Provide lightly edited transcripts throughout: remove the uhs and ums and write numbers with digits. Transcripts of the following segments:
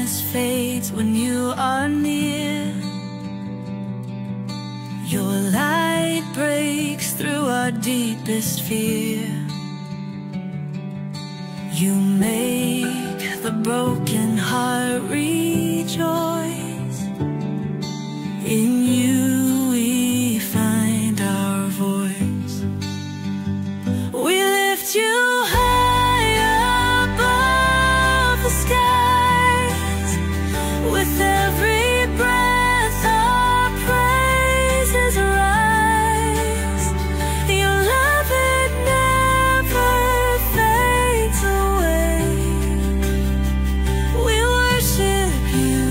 darkness fades when you are near. Your light breaks through our deepest fear. You make the broken heart rejoice. In you we find our voice. We lift you high above the skies. With every breath our praises rise. Your love, it never fades away. We worship you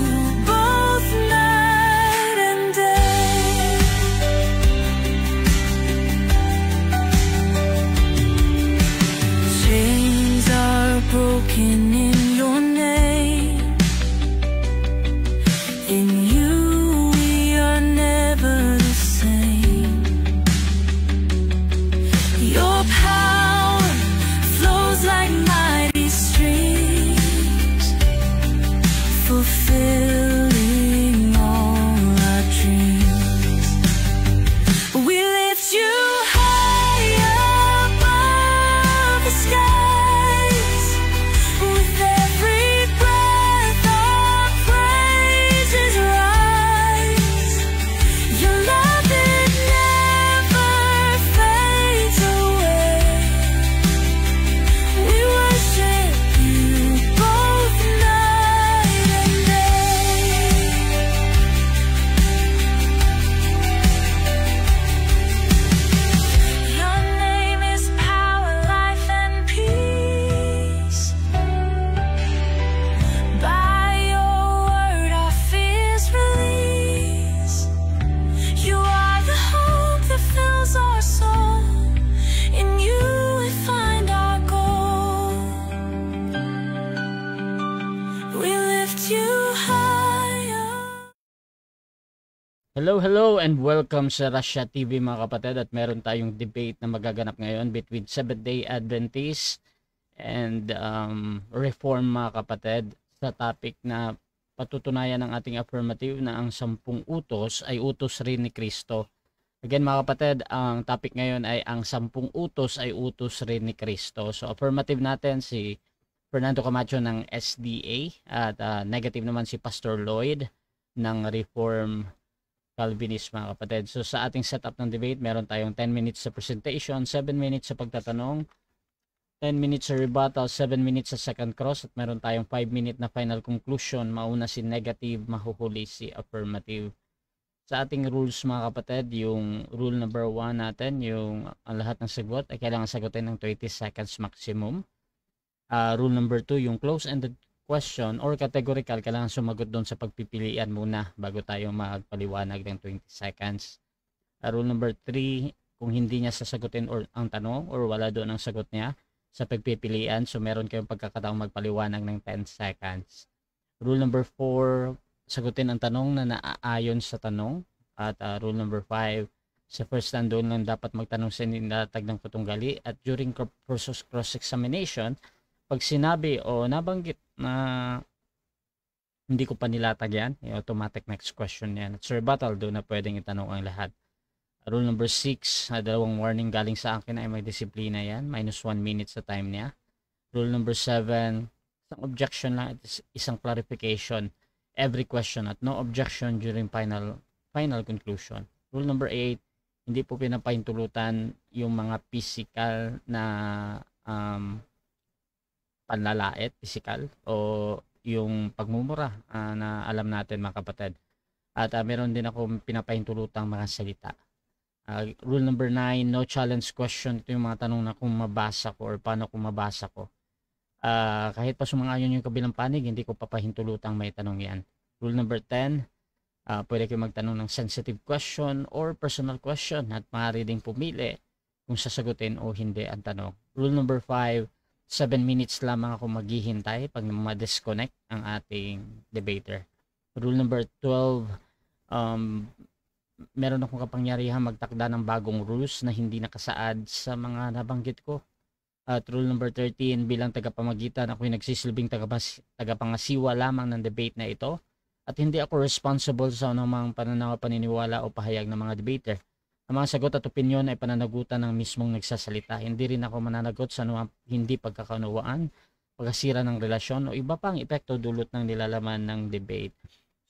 both night and day. Chains are broken in your name. In you we are never the same. Your power flows like mighty streams, fulfilling all our dreams. We lift you high above the skies. With every breath our praises rise. Your love, it never fades away. We worship you both night and day. Your name is power, life, and peace. By your word our fears release. You are the hope that fills our soul. In you we find our goal. We lift you higher. Hello and welcome sa Russia TV mga kapatid, at meron tayong debate na magaganap ngayon between Seventh-day Adventists and Reform mga kapatid sa topic na patutunayan ng ating affirmative na ang 10 utos ay utos rin ni Kristo. Again mga kapatid, ang topic ngayon ay ang 10 utos ay utos rin ni Kristo. So affirmative natin si Fernando Camacho ng SDA at negative naman si Pastor Lloyd ng Reform Calvinist mga kapatid. So sa ating setup ng debate, meron tayong 10 minutes sa presentation, 7 minutes sa pagtatanong, 10 minutes sa rebuttal, 7 minutes sa second cross, at meron tayong 5-minute na final conclusion. Mauna si negative, mahuhuli si affirmative. Sa ating rules mga kapatid, yung rule number 1 natin, yung ang lahat ng sagot ay kailangan sagutin ng 20 seconds maximum. Rule number 2, yung close-ended question or categorical, kailangan sumagot doon sa pagpipilian muna bago tayo magpaliwanag ng 20 seconds. Rule number 3, kung hindi niya sasagutin or ang tanong or wala doon ang sagot niya sa pagpipilian, so meron kayong pagkakataong magpaliwanag ng 10 seconds. Rule number 4, sagutin ang tanong na naaayon sa tanong. At rule number 5, sa first stand doon lang dapat magtanong sa nilatag ng putunggali, at during cross-examination, pag sinabi o nabanggit na hindi ko pa nilatag yan, automatic next question yan. At sa rebuttal, doon na pwedeng itanong ang lahat. Rule number 6, dalawang warning galing sa akin ay may disiplina yan. -1 minute sa time niya. Rule number 7, isang objection lang, isang clarification every question at no objection during final conclusion. Rule number 8, hindi po pinapahintulutan yung mga physical na panlalait, physical, o yung pagmumura na alam natin mga kapatid. At meron din ako pinapahintulutang mga salita. Rule number 9, no challenge question. Ito yung mga tanong na kung mabasa ko or paano kung mabasa ko. Kahit pa sumangayon yung kabilang panig, hindi ko papahintulutang may tanong yan. Rule number 10, pwede kayo magtanong ng sensitive question or personal question at maaari ding pumili kung sasagutin o hindi ang tanong. Rule number 5, 7 minutes lamang ako maghihintay pag ma-disconnect ang ating debater. Rule number 12, meron akong kapangyarihan magtakda ng bagong rules na hindi nakasaad sa mga nabanggit ko. At rule number 13, bilang tagapamagitan, ako'y nagsisilbing tagapangasiwa lamang ng debate na ito at hindi ako responsible sa anumang pananaw, paniniwala o pahayag ng mga debater. Ang mga sagot at opinyon ay pananagutan ng mismong nagsasalita. Hindi rin ako mananagot sa anumang hindi pagkakaunawaan, pagkasira ng relasyon o iba pang epekto dulot ng nilalaman ng debate.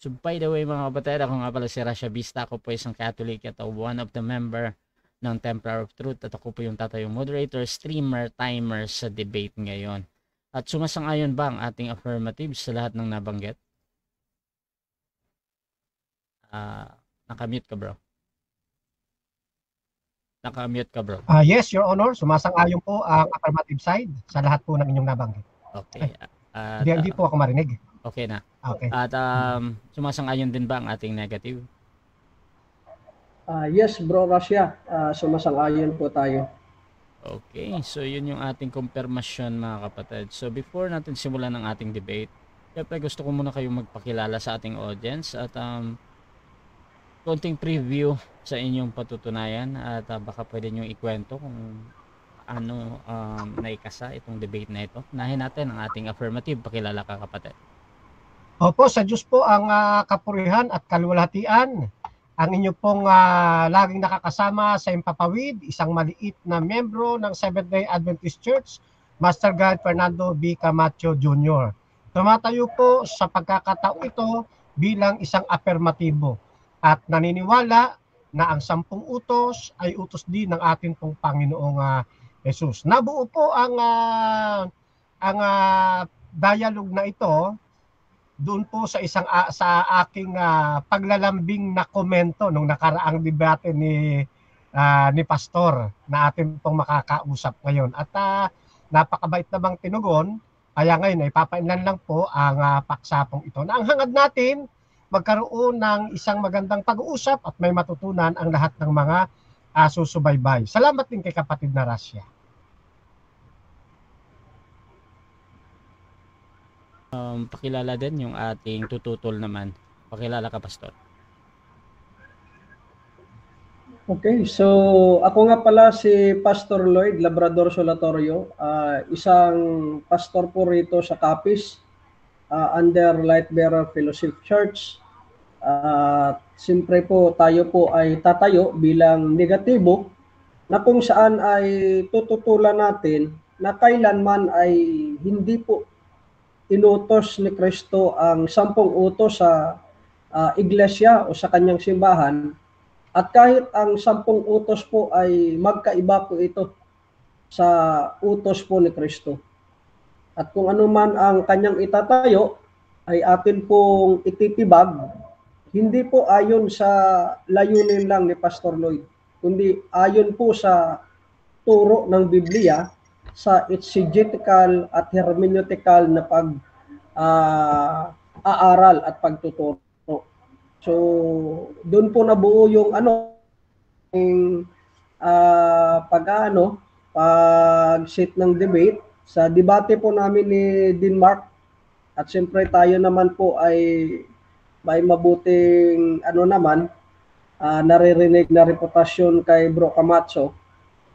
So by the way mga kapatid, ako nga pala si Rasha Vista. Ako po isang Catholic at one of the member ng Templar of Truth at ako po yung tatayong moderator, streamer, timer sa debate ngayon. At sumasang-ayon ba ang ating affirmative sa lahat ng nabanggit? Nakamute ka bro. Nakamute ka bro. Yes, Your Honor, sumasang-ayon po ang affirmative side sa lahat po ng inyong nabanggit. Okay. Hindi po ako marinig. Okay na. Okay. At sumasang-ayon din ba ang ating negative? Yes, Bro Russia, sumasang-ayon po tayo. Okay, so yun yung ating confirmation mga kapatid. So before natin simulan ng ating debate, syempre gusto ko muna kayong magpakilala sa ating audience at konting preview sa inyong patutunayan at baka pwede nyo ikwento kung ano naikasa itong debate na ito. Unahin natin ang ating affirmative. Pakilala ka kapatid. Opo, sa Diyos po ang kapurihan at kaluwalhatian. Ang inyo pong laging nakakasama sa impapawid, isang maliit na miyembro ng Seventh-day Adventist Church, Master Guide Fernando B. Camacho Jr. Tumatayo po sa pagkakataong ito bilang isang affirmatibo at naniniwala na ang 10 utos ay utos din ng ating pong Panginoong Jesus. Nabuo po ang dialogue na ito doon po sa sa aking paglalambing na komento nung nakaraang debate ni Pastor na atin pong makakausap ngayon. At napakabait namang tinugon, kaya ngayon ay papainlan lang po ang paksapong ito. Na ang hangad natin magkaroon ng isang magandang pag-uusap at may matutunan ang lahat ng mga susubaybay. Salamat din kay kapatid na Rasya. Pakilala din yung ating tututol naman. Pakilala ka, Pastor. Okay, so ako nga pala si Pastor Lloyd Labrador Solatorio, isang pastor po rito sa Capiz, under Lightbearer Fellowship Church. Siyempre po tayo po ay tatayo bilang negatibo na kung saan ay tututulan natin na kailanman ay hindi po inutos ni Kristo ang 10 utos sa iglesia o sa kanyang simbahan, at kahit ang 10 utos po ay magkaiba po ito sa utos po ni Kristo. At kung ano man ang kanyang itatayo ay atin pong ititibag, hindi po ayon sa layunin lang ni Pastor Lloyd, kundi ayon po sa turo ng Biblia, sa exegetical at hermeneutical na aaral at pagtuturo. So, doon po nabuo yung pag-sit ng debate sa debate po namin ni Denmark. At siyempre tayo naman po ay may mabuting naririnig na reputasyon kay Bro Camacho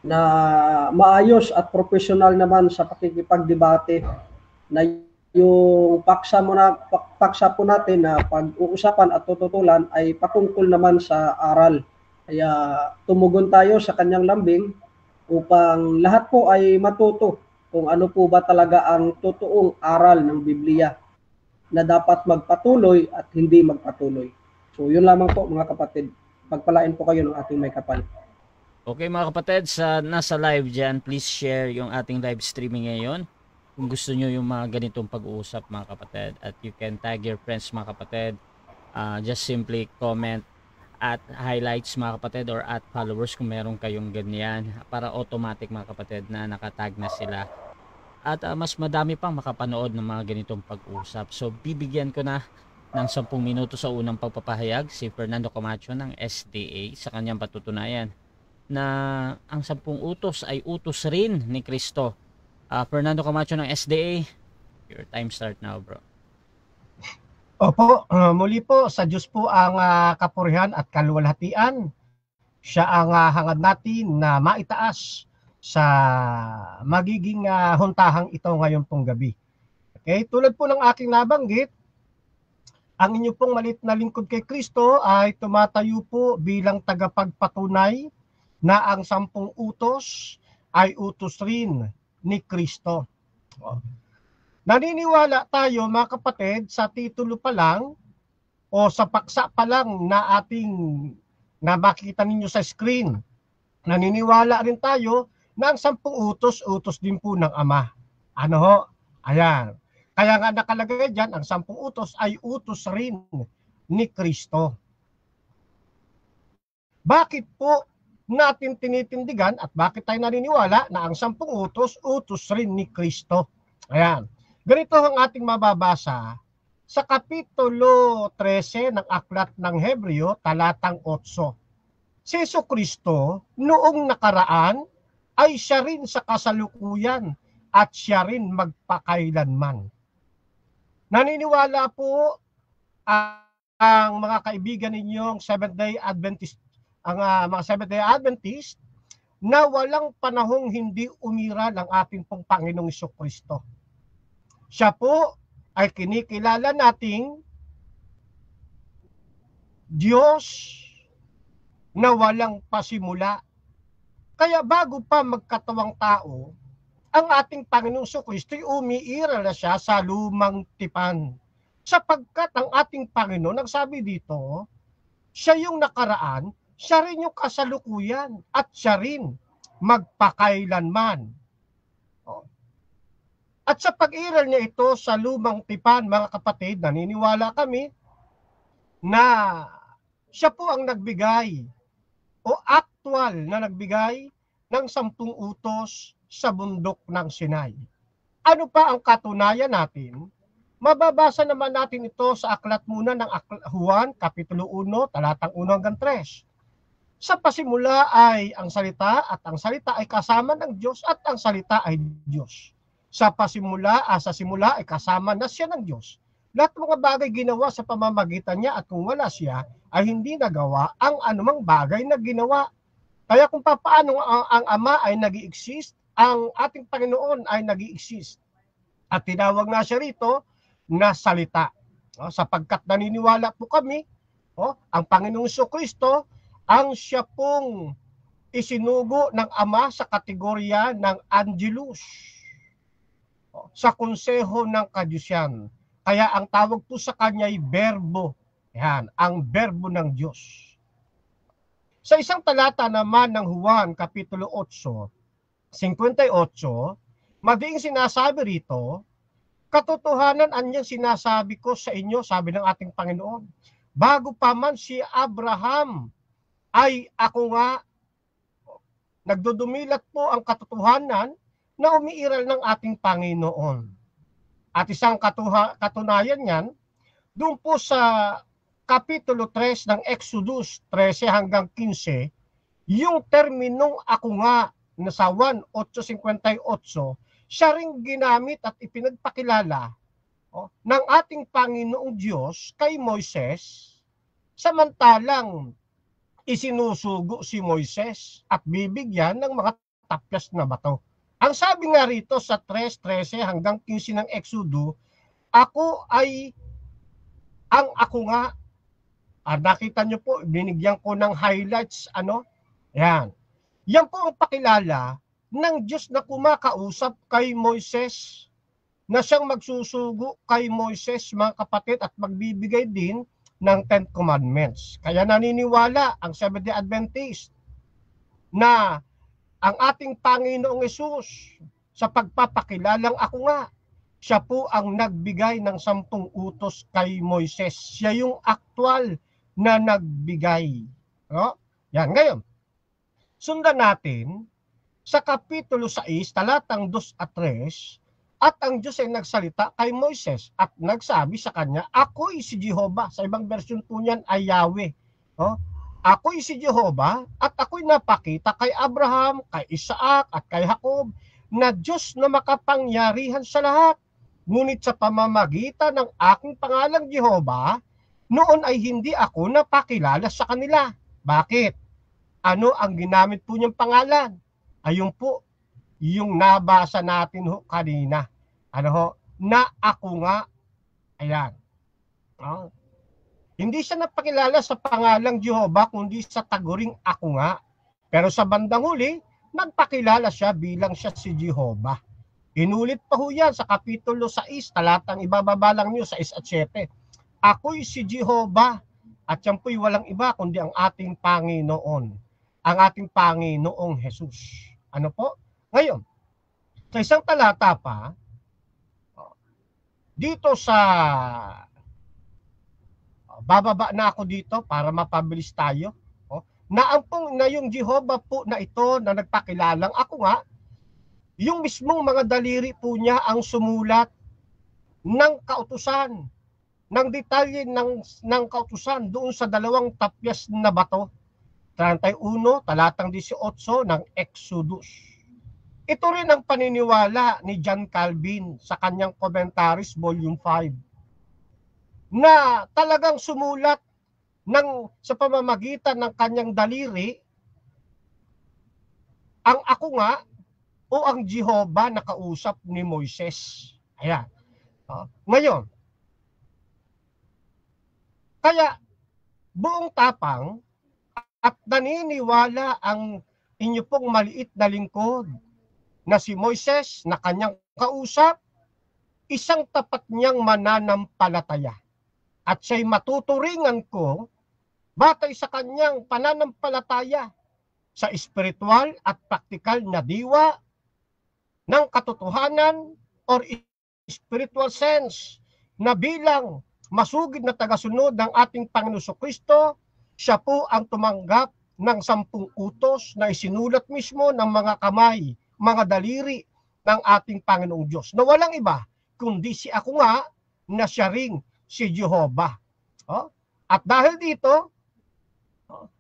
na maayos at professional naman sa pakikipagdebate, na yung paksa po natin na pag-uusapan at tututulan ay patungkol naman sa aral. Kaya tumugon tayo sa kanyang lambing upang lahat po ay matuto kung ano po ba talaga ang totoong aral ng Biblia na dapat magpatuloy at hindi magpatuloy. So yun lamang po mga kapatid. Pagpalain po kayo ng ating may kapal. Okay mga kapatid, sa nasa live dyan, please share yung ating live streaming ngayon. Kung gusto nyo yung mga ganitong pag-uusap mga kapatid, at you can tag your friends mga kapatid. Just simply comment at highlights mga kapatid or at followers kung meron kayong ganyan, para automatic mga kapatid na nakatag na sila. At mas madami pang makapanood ng mga ganitong pag-uusap. So bibigyan ko na ng 10 minuto sa unang pagpapahayag si Fernando Camacho ng SDA sa kanyang patutunayan na ang 10 utos ay utos rin ni Kristo. Fernando Camacho ng SDA, your time start now, bro. Opo, muli po sa Diyos po ang kapurihan at kaluwalhatian. Siya ang hangad natin na maitaas sa magiging huntahang ito ngayon pong gabi. Okay? Tulad po ng aking nabanggit, ang inyo pong malit na lingkod kay Kristo ay tumatayo po bilang tagapagpatunay na ang 10 utos ay utos rin ni Kristo. Naniniwala tayo mga kapatid sa titulo pa lang o sa paksa pa lang na na makikita ninyo sa screen. Naniniwala rin tayo na ang 10 utos, utos din po ng Ama. Ano ho? Ayan. Kaya nga nakalagay dyan, ang 10 utos ay utos rin ni Kristo. Bakit po natin tinitindigan at bakit tayo naniniwala na ang 10 utos, utos rin ni Kristo? Ayan. Ganito ang ating mababasa sa Kapitulo 13 ng Aklat ng Hebreo, talatang 8. Si Jesucristo noong nakaraan ay siya rin sa kasalukuyan at siya rin magpakailanman. Naniniwala po ang mga kaibigan ninyong Seventh-day Adventist, ang mga Seventh-day Adventist, na walang panahong hindi umiral ang ating pong Panginoong Jesucristo. Siya po ay kinikilala nating Diyos na walang pasimula. Kaya bago pa magkatawang tao, ang ating Panginoong Jesucristo ay umiiral na siya sa lumang tipan. Sapagkat ang ating Panginoon, ang sabi dito, siya yung nakaraan, siya rin yung kasalukuyan, at siya rin magpakailanman. At sa pag-iral niya ito sa lumang tipan, mga kapatid, naniniwala kami na siya po ang nagbigay o actual na nagbigay ng 10 utos sa bundok ng Sinai. Ano pa ang katunayan natin? Mababasa naman natin ito sa aklat muna ng Juan, Kapitulo 1, talatang 1 hanggang 3. Sa pasimula ay ang salita at ang salita ay kasama ng Diyos at ang salita ay Diyos. Sa simula ay kasama na siya ng Diyos. Lahat ng mga bagay ginawa sa pamamagitan niya at kung wala siya ay hindi nagawa ang anumang bagay na ginawa. Kaya kung paano ang Ama ay nag-i-exist, ang ating Panginoon ay nag-i-exist. At tinawag nga siya rito na salita. Sapagkat naniniwala po kami, ang Panginoong Jesucristo, ang siya pong isinugo ng Ama sa kategorya ng Angelus, sa konseho ng Kadiyusan. Kaya ang tawag po sa kanya ay Berbo. Yan, ang Berbo ng Diyos. Sa isang talata naman ng Juan, Kapitulo 8, 58, maging sinasabi rito, katotohanan anyang sinasabi ko sa inyo, sabi ng ating Panginoon, bago pa man si Abraham, ay ako nga, nagdudumilat po ang katotohanan na umiiral ng ating Panginoon. At isang katunayan niyan, doon po sa Kapitulo 3 ng Exodus 13 hanggang 15, yung terminong ako nga na sa 1:858, siya ring ginamit at ipinagpakilala ng ating Panginoong Diyos kay Moises, samantalang isinusugo si Moises at bibigyan ng mga tapyas na bato. Ang sabi nga rito sa 3:13 hanggang 15 ng Exodo, ako ay ang ako nga. Nakita nyo po, binigyan ko ng highlights, Yan. Yan po ang pakilala ng Diyos na kumakausap kay Moises, na siyang magsusugo kay Moises, mga kapatid, at magbibigay din ng 10 Commandments. Kaya naniniwala ang Seventh-day Adventist na ang ating Panginoong Hesus sa pagpapakilalang ako nga, siya po ang nagbigay ng 10 utos kay Moises. Siya yung aktual na nagbigay. Yan, ngayon, sundan natin sa Kapitulo 6, talatang 2 at 3, at ang Diyos ay nagsalita kay Moises at nagsabi sa kanya, ako'y si Jehovah. Sa ibang version po niyan ay Yahweh. Ako'y si Jehovah at ako'y napakita kay Abraham, kay Isaac at kay Jacob na Diyos na makapangyarihan sa lahat. Ngunit sa pamamagitan ng aking pangalang Jehovah, noon ay hindi ako napakilala sa kanila. Bakit? Ano ang ginamit po niyang pangalan? Ayun po, yung nabasa natin ho kanina. Ano ho? Na ako nga. Ayan. Hindi siya napakilala sa pangalang Jehovah, kundi sa taguring ako nga. Pero sa bandang huli, nagpakilala siya bilang siya si Jehovah. Inulit pa ho yan sa Kapitulo 6, talatang ibababa lang nyo sa 6 at 7. Ako'y si Jehovah, at yan po'y walang iba kundi ang ating Panginoon. Ang ating Panginoong Jesus. Ano po? Ngayon, sa isang talata pa, dito sa, bababa na ako dito para mapabilis tayo, na yung Jehovah po na ito na nagpakilalang ako nga, yung mismong mga daliri po niya ang sumulat ng kautusan, ng detalye ng kautusan doon sa 2 tapyas na bato. 31, talatang 18 ng Exodus. Ito rin ang paniniwala ni John Calvin sa kanyang Commentaries Volume 5 na talagang sumulat sa pamamagitan ng kanyang daliri ang ako nga o ang Jehovah na kausap ni Moises. Ayan. Ngayon, kaya buong tapang at naniniwala ang inyo pong maliit na lingkod na si Moises na kanyang kausap, isang tapat niyang mananampalataya. At siya'y matuturingan ko batay sa kanyang pananampalataya sa espiritual at praktikal na diwa ng katotohanan or spiritual sense na bilang masugid na tagasunod ng ating Panginoon Kristo, siya po ang tumanggap ng 10 utos na isinulat mismo ng mga kamay, mga daliri ng ating Panginoong Diyos. Na walang iba, kundi si ako nga na siya ring si Jehovah. At dahil dito,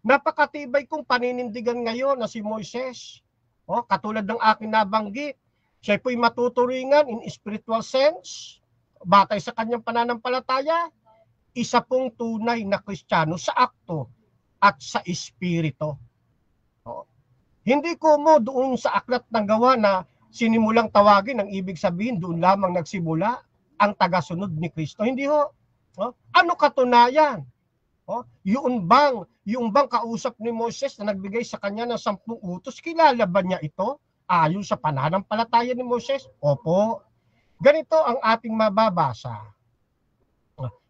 napakatibay kong paninindigan ngayon na si Moises. Katulad ng aking nabanggit, siya po'y matuturingan in spiritual sense, batay sa kanyang pananampalataya, isa pong tunay na Kristiyano sa akto at sa espiritu. Hindi ko mo doon sa aklat ng gawa na sinimulang tawagin, ang ibig sabihin doon lamang nagsimula ang tagasunod ni Kristo. Hindi ho. Ano katunayan? Yung bang kausap ni Moses na nagbigay sa kanya ng 10 utos, kilala ba niya ito ayon sa pananampalataya ni Moses? Opo. Ganito ang ating mababasa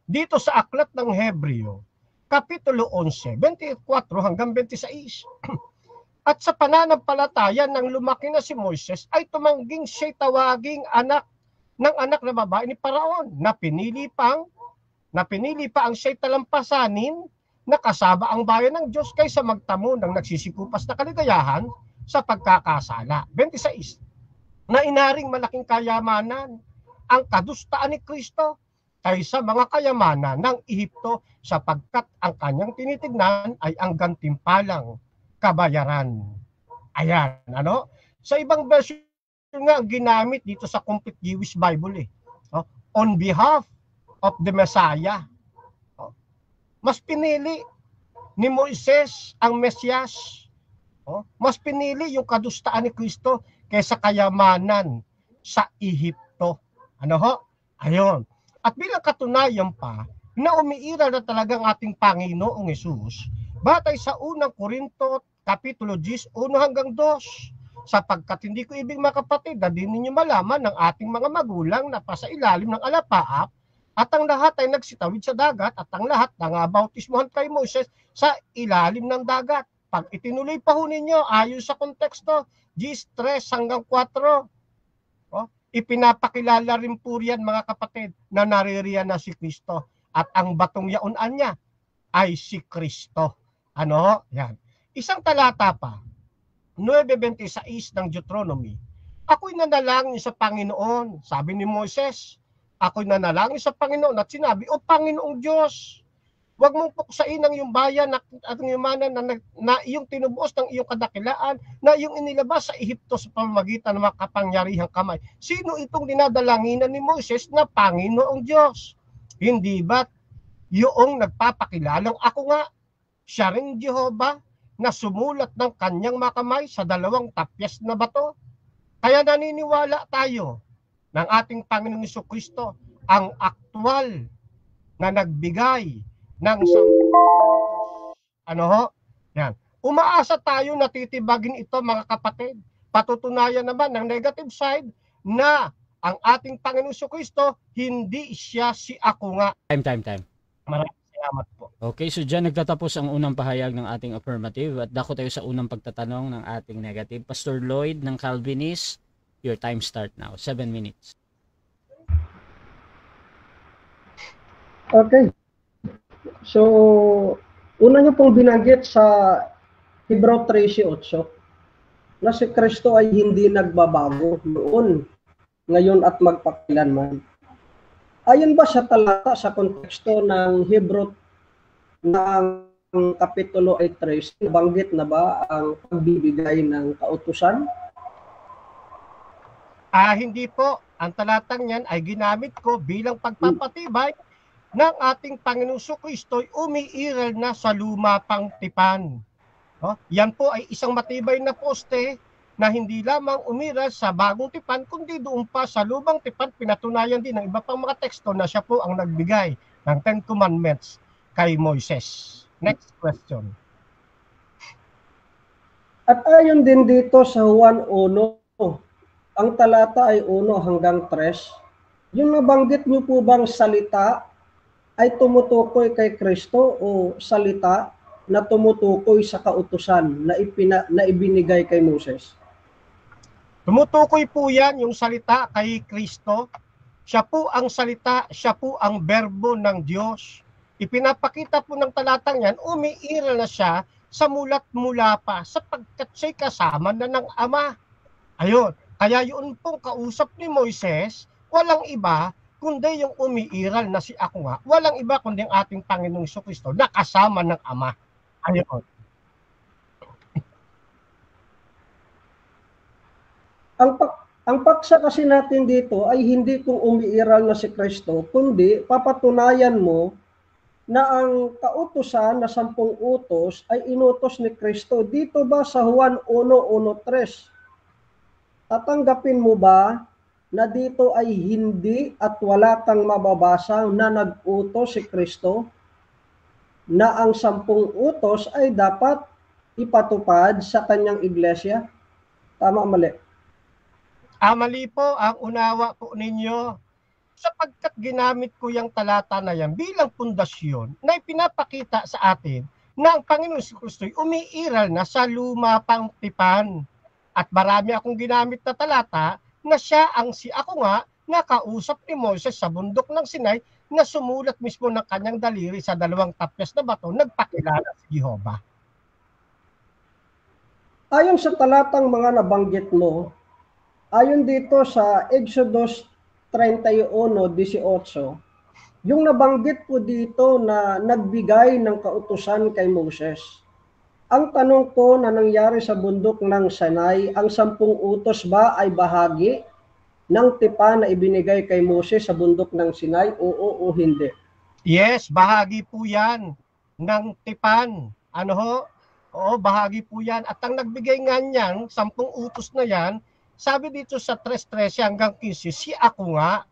dito sa aklat ng Hebreo, Kapitulo 11, 24 hanggang 26. At sa pananampalataya ng lumaki na si Moises ay tumangging siya'y tawaging anak ng anak na babae ni Paraon na pinili pa ang siya'y talampasanin na kasaba ang bayan ng Diyos kaysa magtamo ng nagsisikupas na kaligayahan sa pagkakasala. 26. Na inaring malaking kayamanan ang kadustaan ni Kristo kaysa mga kayamanan ng Ehipto sapagkat ang kanyang tinitignan ay ang gantimpalang kabayaran. Ayan, ano? Sa ibang version nga ginamit dito sa Complete Jewish Bible on behalf of the Messiah. Mas pinili ni Moises ang Mesiyas. Mas pinili yung kadustaan ni Kristo kaysa kayamanan sa Ehipto. Ano ho? Ayun. At bilang katunayan pa, na umiiral na talagang ating Panginoong Hesus, batay sa unang Korinto, Kapitulo 10, 1 hanggang 2, sapagkat hindi ko ibig mga kapatid na din ninyo malaman ng ating mga magulang na pa sa ilalim ng alapaap, at ang lahat ay nagsitawid sa dagat, at ang lahat bautismuhan kay Moses sa ilalim ng dagat. Pag itinuloy pa ho ninyo, ayon sa konteksto, 10:3 hanggang 4, ipinapakilala rin po riyan mga kapatid na naririyan na si Kristo at ang batong yaunan niya ay si Kristo. Ano? Yan. Isang talata pa, 9:26 ng Deuteronomy. Ako'y nanalangin sa Panginoon, sabi ni Moses. Ako'y nanalangin sa Panginoon at sinabi, O Panginoong Diyos, huwag mong puksain ang iyong bayan at ang iyong mana na iyong tinubuos ng iyong kadakilaan, na iyong inilabas sa Ehipto sa pamamagitan ng makapangyarihang kamay. Sino itong dinadalanginan ni Moses na Panginoong Diyos? Hindi ba yung nagpapakilalang ako nga, siya rin Jehovah, na sumulat ng kanyang mga kamay sa 2 tapyas na bato? Kaya naniniwala tayo ng ating Panginoong Jesucristo ang aktwal na nagbigay ng 10 utos. Ano ho? Yan. Umaasa tayo na titibagin ito, mga kapatid. Patutunayan naman ng negative side na ang ating Panginoong Jesucristo, hindi siya si ako nga. Time. Maraming salamat po. Okay, so dyan nagtatapos ang unang pahayag ng ating affirmative at dako tayo sa unang pagtatanong ng ating negative. Pastor Lloyd ng Calvinist, your time start now. 7 minutes. Okay. So, una niyo pong binanggit sa Hebreo 13:8 na si Kristo ay hindi nagbabago noon, ngayon at magpakailanman. Ayon ba sa talata sa konteksto ng Hebreo ng Kapitulo 8:13, nabanggit na ba ang pagbibigay ng kautusan? Hindi po. Ang talatang yan ay ginamit ko bilang pagpapatibay ng ating Panginoong Jesucristo'y umiiral na sa luma pang tipan. Yan po ay isang matibay na poste na hindi lamang umiral sa bagong tipan, kundi doon pa sa lumang tipan. Pinatunayan din ng iba pang mga teksto na siya po ang nagbigay ng 10 Commandments kay Moises. Next question. At ayon din dito sa Juan 1, ang talata ay 1 hanggang 3. Yung nabanggit niyo po bang salita ay tumutukoy kay Kristo o salita na tumutukoy sa kautusan na ibinigay kay Moses? Tumutukoy po yan yung salita kay Kristo. Siya po ang salita, siya po ang berbo ng Diyos. Ipinapakita po ng talatang yan, umiiral na siya sa mulat mula pa sapagkat siya'y kasama na ng Ama. Ayun, kaya yun pong kausap ni Moises, walang iba kundi yung umiiral na si ako nga, walang iba kundi ang ating Panginoong Jesucristo na kasama ng Ama. Ayun. Ang paksa kasi natin dito ay hindi kung umiiral na si Kristo, kundi papatunayan mo na ang kautusan na 10 utos ay inutos ni Kristo. Dito ba sa Juan 1:1-3, tatanggapin mo ba na dito ay hindi at wala kang mababasa na nag-utos si Kristo na ang 10 utos ay dapat ipatupad sa kanyang iglesia? Tama o mali? Mali po ang unawa po ninyo, sapagkat ginamit ko yung talata na yan bilang pundasyon na ipinapakita sa atin na ang Panginoon Jesucristo umiiral na sa luma pang tipan. At marami akong ginamit na talata na siya ang si ako nga nakausap ni Moses sa bundok ng Sinai na sumulat mismo ng kanyang daliri sa 2 tapyas na bato, nagpakilala si Jehovah. Ayon sa talatang mga nabanggit mo, ayon dito sa Exodus 31:18, yung nabanggit po dito na nagbigay ng kautusan kay Moses. Ang tanong ko na nangyari sa bundok ng Sinai, ang 10 utos ba ay bahagi ng tipan na ibinigay kay Moses sa bundok ng Sinai? Oo o hindi? Yes, bahagi po yan ng tipan. Ano ho? Oo, bahagi po yan. At ang nagbigay nga niyan, 10 utos na yan, sabi dito sa 3:13 hanggang 15, si ako nga.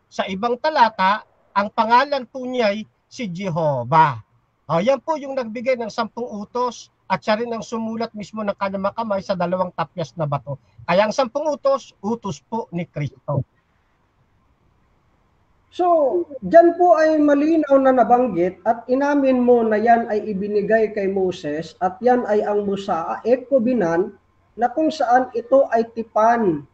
Sa ibang talata, ang pangalan po niya ay si Jehovah. Yan po yung nagbigay ng 10 utos at siya rin ang sumulat mismo ng kanyang kamay sa 2 tapyas na bato. Kaya ang 10 utos, utos po ni Kristo. So, dyan po ay malinaw na nabanggit at inamin mo na yan ay ibinigay kay Moses at yan ay ang Musa, Covenant, na kung saan ito ay tipan,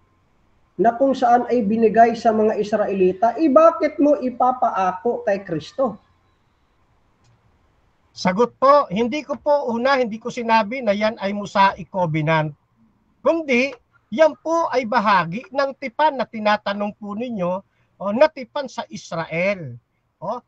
na kung saan ay binigay sa mga Israelita, bakit mo ipapaako kay Kristo? Sagot po, hindi ko sinabi na yan ay Mosaic Covenant. Kundi, yan po ay bahagi ng tipan na tinatanong po ninyo, na tipan sa Israel.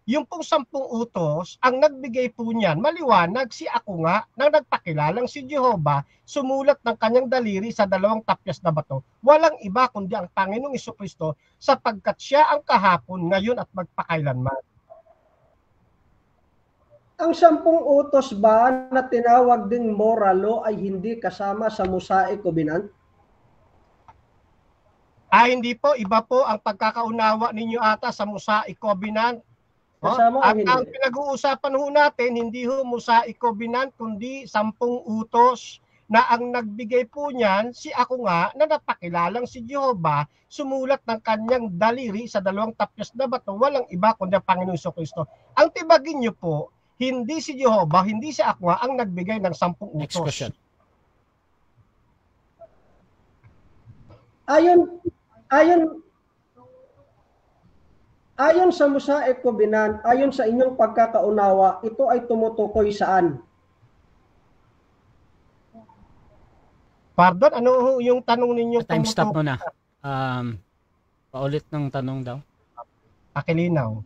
Yung pong 10 utos, ang nagbigay po niyan, maliwanag si ako nga, nang nagpakilalang si Jehovah, sumulat ng kanyang daliri sa 2 tapyas na bato. Walang iba kundi ang Panginoong Jesucristo, sapagkat siya ang kahapon, ngayon at magpakailanman. Ang 10 utos ba na tinawag ding moral law ay hindi kasama sa Mosaic Covenant? Hindi po, iba po ang pagkakaunawa ninyo ata sa Mosaic Covenant. Kasama At o hindi? ang pinag-uusapan ho natin, hindi ho Mosaic Covenant, kundi 10 utos na ang nagbigay po niyan, si ako nga, na napakilalang si Jehovah, sumulat ng kanyang daliri sa 2 tapyas na bato, walang iba kundi ang Panginoong Jesucristo. Ang tibagin niyo po, hindi si Jehovah, hindi si ako nga ang nagbigay ng 10 Next utos. question. Ayon sa Mosaic Covenant, ayon sa inyong pagkakaunawa, ito ay tumutukoy saan? Pardon, ano ho yung tanong ninyo? Time stop muna. Paulit ng tanong daw. Pakilinaw.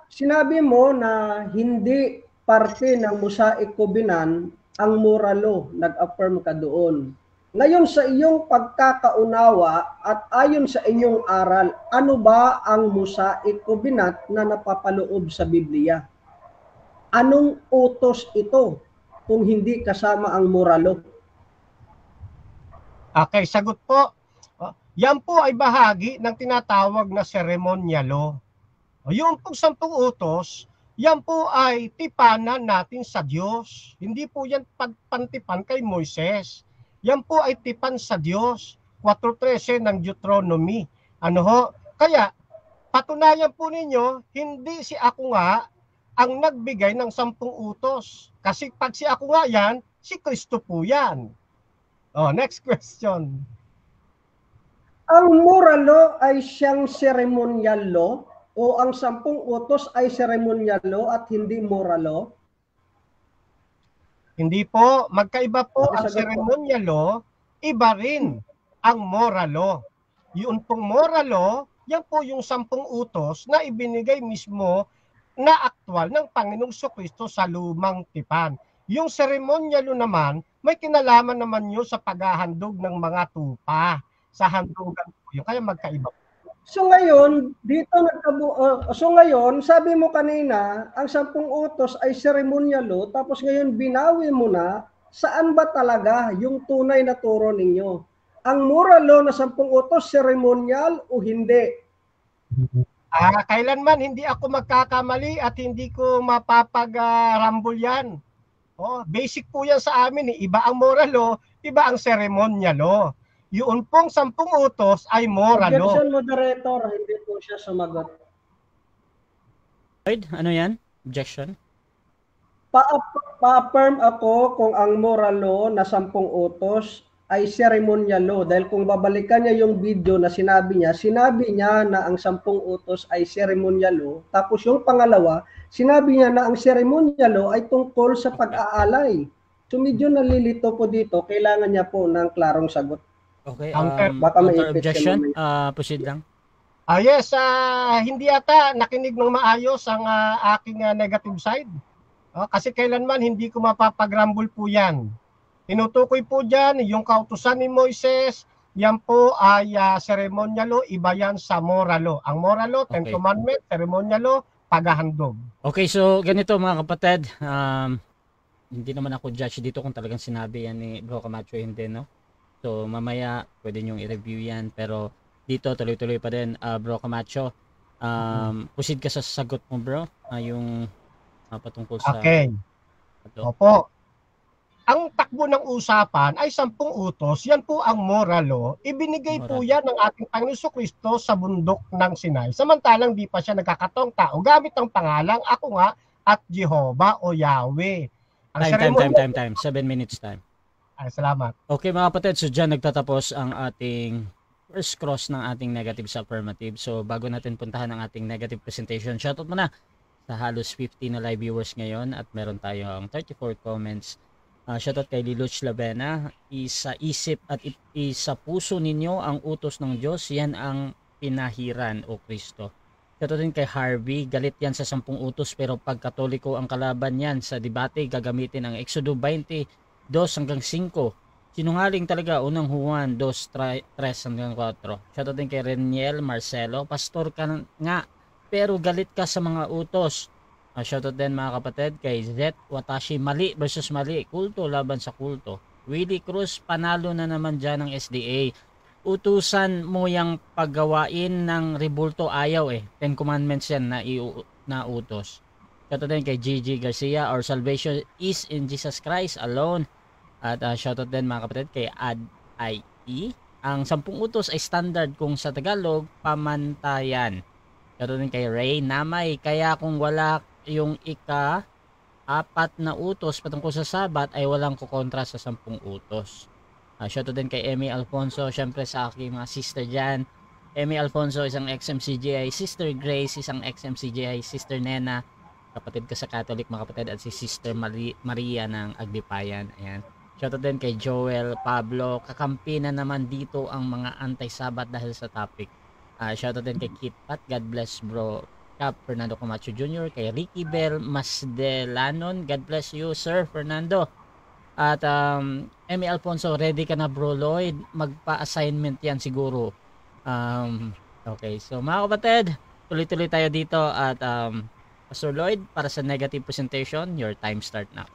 Sinabi mo na hindi parte ng Mosaic Covenant ang moral law, nag-affirm ka doon. Ngayon sa iyong pagkakaunawa at ayon sa inyong aral, ano ba ang Mosaic Covenant na napapaloob sa Biblia? Anong utos ito kung hindi kasama ang moral law? Okay, sagot po. Yan po ay bahagi ng tinatawag na ceremonial law. Yung pong 10 utos, yan po ay tipanan natin sa Diyos. Hindi po yan pagpantipan kay Moises. Yan po ay tipan sa Diyos. 4:13 ng Deuteronomy. Ano ho? Kaya, patunayan po ninyo, hindi si ako nga ang nagbigay ng 10 utos. Kasi pag si ako nga yan, si Kristo po yan. Next question. Ang moral law ay siyang ceremonial law o ang 10 utos ay ceremonial law at hindi moral law? Hindi po, magkaiba po ang Sagot po. ceremonial law, iba rin ang moral law. Yun pong moral law, yan po yung 10 utos na ibinigay mismo na aktwal ng Panginoong Jesucristo sa lumang tipan. Yung ceremonial law naman, may kinalaman naman yun sa paghahandog ng mga tupa. Sa handugan po yun, kaya magkaiba po. So ngayon, sabi mo kanina, ang 10 utos ay ceremonial law, tapos ngayon binawi mo na, saan ba talaga yung tunay na turo ninyo? Ang moral law na 10 utos, ceremonial o hindi? Kailanman hindi ako magkakamali at hindi ko mapapag-rumble yan. Basic po yan sa amin. Iba ang moral law, iba ang ceremonial law. Yun pong 10 utos ay moral law. Objection, moderator, hindi po siya sumagot. Lloyd, ano yan? Objection? Pa-affirm ako kung ang moral law na 10 utos ay ceremonial law. Dahil kung babalikan niya yung video na sinabi niya na ang 10 utos ay ceremonial law. Tapos yung pangalawa, sinabi niya na ang ceremonial law ay tungkol sa pag-aalay. So medyo nalilito po dito, kailangan niya po ng klarong sagot. Okay, baka may counter objection objection. Proceed lang. Yes, hindi ata nakinig ng maayos ang aking negative side. Kasi kailanman hindi ko mapapag-rumble po yan. Tinutukoy po dyan, yung kautusan ni Moises, yan po ay ceremonial law, iba yan sa moral law. Ang moral law, Ten Okay. Commandments, ceremonial law, paghahandog. Okay, so ganito mga kapatid. Hindi naman ako judge dito kung talagang sinabi yan ni Bro Camacho, hindi, no? So mamaya pwede nyo i-review yan, pero dito tuloy-tuloy pa din, Bro Camacho. Proceed ka sa sagot mo, bro. Yung patungkol sa... Okay. Opo. Ang takbo ng usapan ay 10 utos, yan po ang moral law. Ibinigay po yan ng ating Panginoon Jesucristo sa bundok ng Sinai. Samantalang di pa siya nagkakataong tao gamit ang pangalang ako nga at Jehovah o Yahweh. Ang Time. 7 minutes time. Salamat. Okay mga kapatid, so dyan nagtatapos ang ating first cross ng ating negative sa affirmative. So bago natin puntahan ang ating negative presentation, shoutout muna sa halos 50 na live viewers ngayon at meron tayong 34 comments. Shoutout kay Liluch Lavena, isa isip at isa puso ninyo ang utos ng Diyos, yan ang pinahiran o Kristo. Shoutout din kay Harvey, galit yan sa 10 utos pero pag Katoliko ang kalaban yan sa debate, gagamitin ang Exodo 20 2 hanggang 5. Sinungaling talaga, unang Juan 2:3 hanggang 4. Shoutout din kay Reniel Marcelo, pastor ka nga pero galit ka sa mga utos. Shoutout din mga kapatid kay Zet Watashi, mali versus mali, kulto laban sa kulto. Willie Cruz, panalo na naman dyan ng SDA. utusan mo yung paggawain ng rebulto, ayaw eh. 10 commandments yan na utos. Shoutout din kay Gigi Garcia, our salvation is in Jesus Christ alone. At shoutout din mga kapatid kay Ad IE. Ang 10 utos ay standard kung sa Tagalog, pamantayan. Shoutout din kay Ray Namay, kaya kung wala yung ika-4 na utos patungkol sa Sabat ay walang kukontra sa 10 utos. Shoutout din kay Emmy Alfonso, syempre sa aking mga sister dyan. Emmy Alfonso isang XMCGI, Sister Grace isang XMCGI, Sister Nena, kapatid ko sa Catholic mga kapatid, at si Sister Maria ng Agbipayan. Ayan. Shoutout din kay Joel Pablo, kakampi na naman dito ang mga anti-Sabat dahil sa topic. Shoutout din kay Kit Pat, God bless bro Cap Fernando Camacho Jr., kay Ricky Bell Masdelanon, God bless you Sir Fernando. At Emmy Alfonso, ready ka na bro Lloyd? Magpa-assignment yan siguro. Okay, so mga kapatid, tuloy-tuloy tayo dito at Pastor Lloyd, para sa negative presentation, your time start now.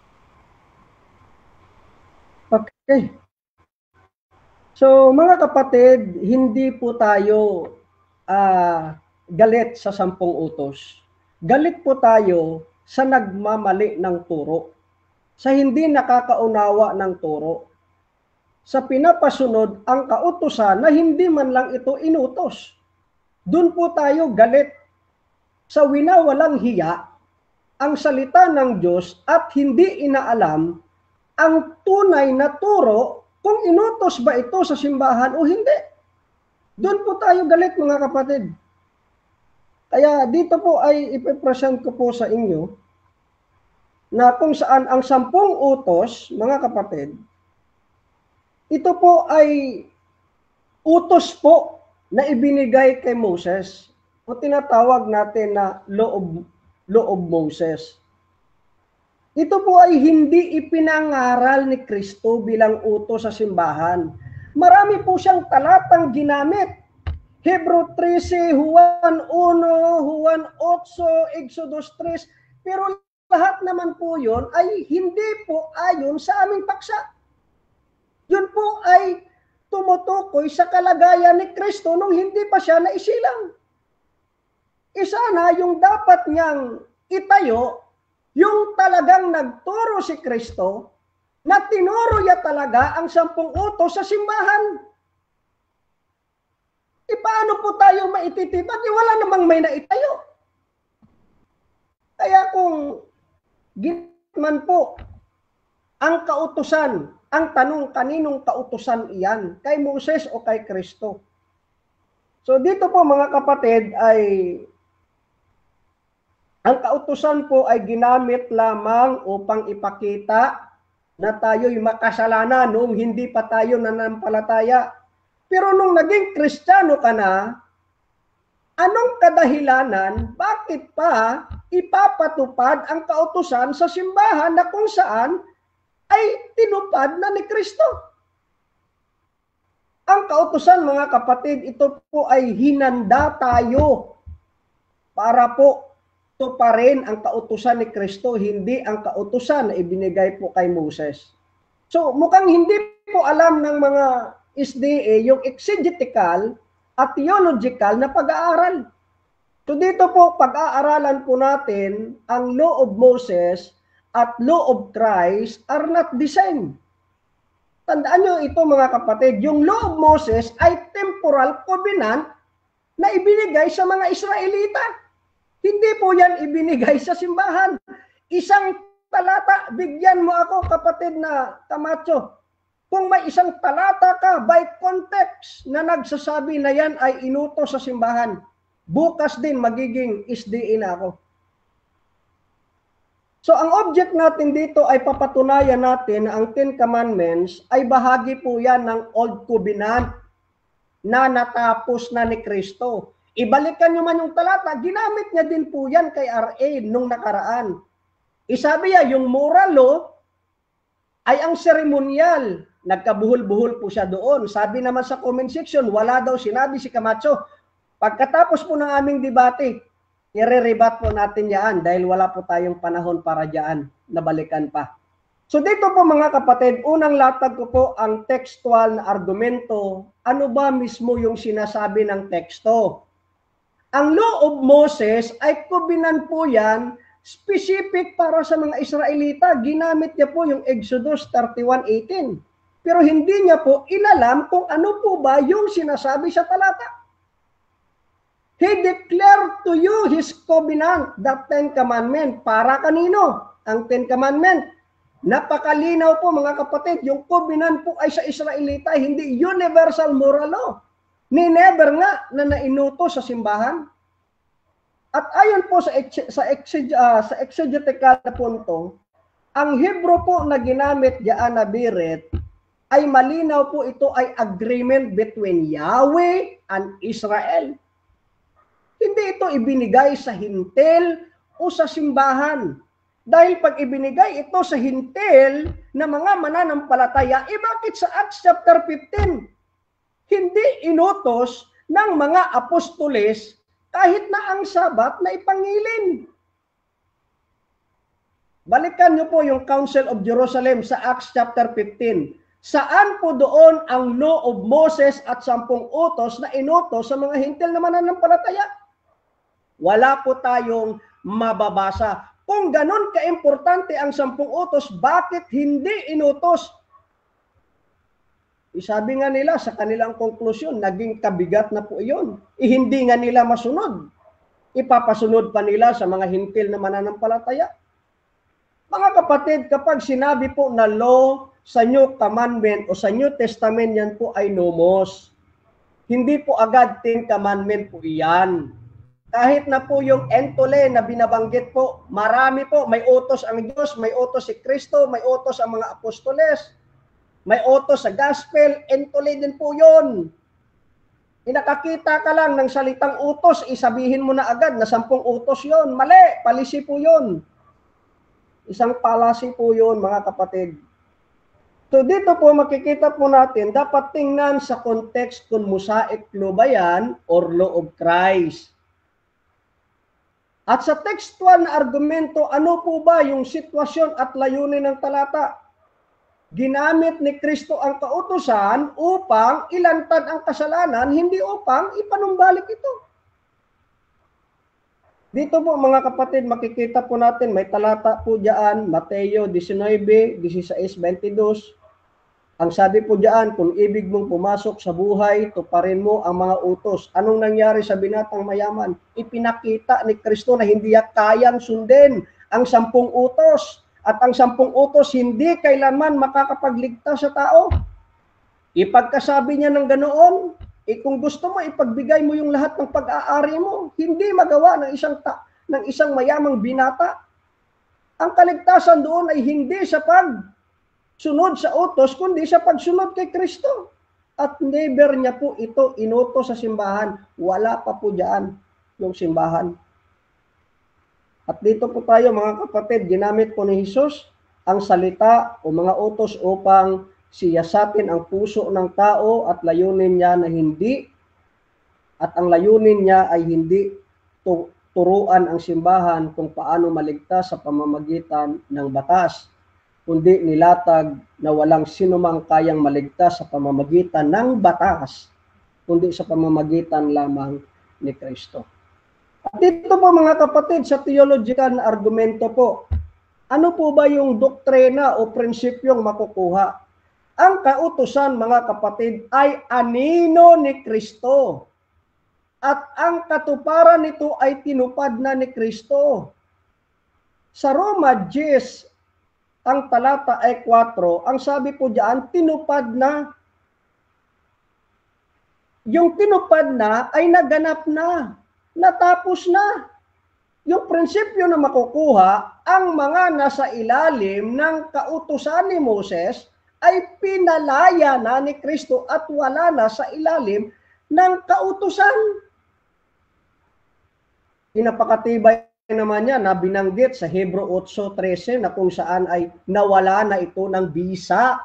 Okay. So mga kapatid, hindi po tayo galit sa 10 utos. Galit po tayo sa nagmamali ng turo, sa hindi nakakaunawa ng turo, sa pinapasunod ang kautusan na hindi man lang ito inutos. Doon po tayo galit sa winawalang hiya ang salita ng Diyos at hindi inaalam ang tunay na turo kung inutos ba ito sa simbahan o hindi. Doon po tayo galit mga kapatid. Kaya dito po ay ipipresent ko po sa inyo na kung saan ang 10 utos, mga kapatid, ito po ay utos po na ibinigay kay Moses o tinatawag natin na law of Moses. Ito po ay hindi ipinangaral ni Kristo bilang utos sa simbahan. Marami po siyang talatang ginamit. Hebrew 13, Juan 1, Juan 8, Exodus 3. Pero lahat naman po yun ay hindi po ayon sa aming paksa. Yun po ay tumutukoy sa kalagayan ni Kristo nung hindi pa siya naisilang. Isa na yung dapat niyang itayo, yung talagang nagturo si Kristo, na tinuro niya talaga ang 10 utos sa simbahan. E paano po tayo maititipan? E wala namang may naitayo. Kaya kung gitman po ang kautusan, ang tanong, kaninong kautusan iyan? Kay Moses o kay Kristo? So dito po mga kapatid ay ang kautusan po ay ginamit lamang upang ipakita na tayo'y makasalanan noong hindi pa tayo nanampalataya. Pero nung naging Kristiyano ka na, anong kadahilanan bakit pa ipapatupad ang kautusan sa simbahan na kung saan ay tinupad na ni Kristo? Ang kautusan mga kapatid, ito po ay hinanda tayo para po tuparin ang kautusan ni Kristo, hindi ang kautusan na ibinigay po kay Moses. So mukhang hindi po alam ng mga SDA yung exegetical at theological na pag-aaral. So dito po pag-aaralan po natin ang law of Moses at law of Christ are not the same. Tandaan nyo ito mga kapatid, yung law of Moses ay temporal covenant na ibinigay sa mga Israelita. Hindi po yan ibinigay sa simbahan. Isang talata, bigyan mo ako kapatid na Camacho. Kung may isang talata ka by context na nagsasabi na yan ay inutos sa simbahan, bukas din magiging SDA na ako. So ang object natin dito ay papatunayan natin na ang 10 Commandments ay bahagi po yan ng Old Covenant na natapos na ni Kristo. Ibalikan nyo man yung talata, ginamit niya din po yan kay RA nung nakaraan. Isabi niya, yung moral law ay ang seremonyal. Nagkabuhol-buhol po siya doon. Sabi naman sa comment section, wala daw sinabi si Camacho. Pagkatapos po ng aming debate, i-rebat po natin yan dahil wala po tayong panahon para dyan. Nabalikan pa. So dito po mga kapatid, unang latag ko po ang textual na argumento. Ano ba mismo yung sinasabi ng teksto? Ang Law of Moses ay covenant po yan, specific para sa mga Israelita. Ginamit niya po yung Exodus 31:18. Pero hindi niya po inalam kung ano po ba yung sinasabi sa talata. He declared to you His covenant, the Ten Commandments. Para kanino? Ang Ten Commandments. Napakalinaw po mga kapatid, yung covenant po ay sa Israelita, hindi universal moral law. Ni never nga na nainutos sa simbahan. At ayon po sa exegetical na punto, ang Hebrew po na ginamit diyan na biret ay malinaw po ito ay agreement between Yahweh and Israel. Hindi ito ibinigay sa hintil o sa simbahan. Dahil pag ibinigay ito sa hintil na mga mananampalataya, bakit sa Acts chapter 15? Hindi inutos ng mga apostoles kahit na ang Sabat na ipangilin. Balikan niyo po yung Council of Jerusalem sa Acts chapter 15. Saan po doon ang Law of Moses at 10 utos na inutos sa mga hintil na mananampalataya? Wala po tayong mababasa. Kung ganon ka-importante ang 10 utos, bakit hindi inutos? Sabi nga nila sa kanilang konklusyon, naging kabigat na po iyon. Hindi nga nila masunod. Ipapasunod pa nila sa mga hintil na mananampalataya. Mga kapatid, kapag sinabi po na law sa New Commandment o sa New Testament, yan po ay nomos. Hindi po agad 10 Commandment po iyan. Kahit na po yung entole na binabanggit po, marami po, may utos ang Diyos, may utos si Kristo, may utos ang mga apostoles, may utos sa gospel, entole din po yun. Inakakita ka lang ng salitang utos, isabihin mo na agad na 10 utos yun. Mali, palisi po yun. Isang palasi po yun, mga kapatid. So dito po makikita po natin, dapat tingnan sa context kung Mosaic law ba yan or law of Christ. At sa textual na argumento, ano po ba yung sitwasyon at layunin ng talata? Ginamit ni Kristo ang kautusan upang ilantad ang kasalanan, hindi upang ipanumbalik ito. Dito po mga kapatid, makikita po natin, may talata po diyan, Mateo 19:16-22. Ang sabi po diyan, kung ibig mong pumasok sa buhay, tuparin mo ang mga utos. Anong nangyari sa binatang mayaman? Ipinakita ni Kristo na hindi niya kayang sundin ang 10 utos. At ang 10 utos hindi kailanman makakapagligtas sa tao. Ipagkasabi niya ng ganoon, kung gusto mo, ipagbigay mo yung lahat ng pag-aari mo. Hindi magawa ng isang mayamang binata. Ang kaligtasan doon ay hindi sa pagsunod sa utos, kundi sa pagsunod kay Kristo. At never niya po ito inutos sa simbahan. Wala pa po diyan yung simbahan. At dito po tayo mga kapatid, ginamit po ni Jesus ang salita o mga utos upang siyasatin ang puso ng tao at layunin niya na hindi, at ang layunin niya ay hindi turuan ang simbahan kung paano maligtas sa pamamagitan ng batas, kundi nilatag na walang sinumang kayang maligtas sa pamamagitan ng batas, kundi sa pamamagitan lamang ni Kristo. At dito po mga kapatid, sa theological na argumento po, ano po ba yung doktrina o prinsipyong makukuha? Ang kautusan mga kapatid ay anino ni Kristo. At ang katuparan nito ay tinupad na ni Kristo. Sa Roma 10, ang talata ay 4, ang sabi po diyan, tinupad na. Yung tinupad na ay naganap na. Natapos na. Yung prinsipyo na makukuha, ang mga nasa ilalim ng kautusan ni Moses ay pinalaya na ni Kristo at wala na sa ilalim ng kautusan. Pinapakatibay naman niya na binanggit sa Hebrew 8:13 na kung saan ay nawala na ito ng bisa.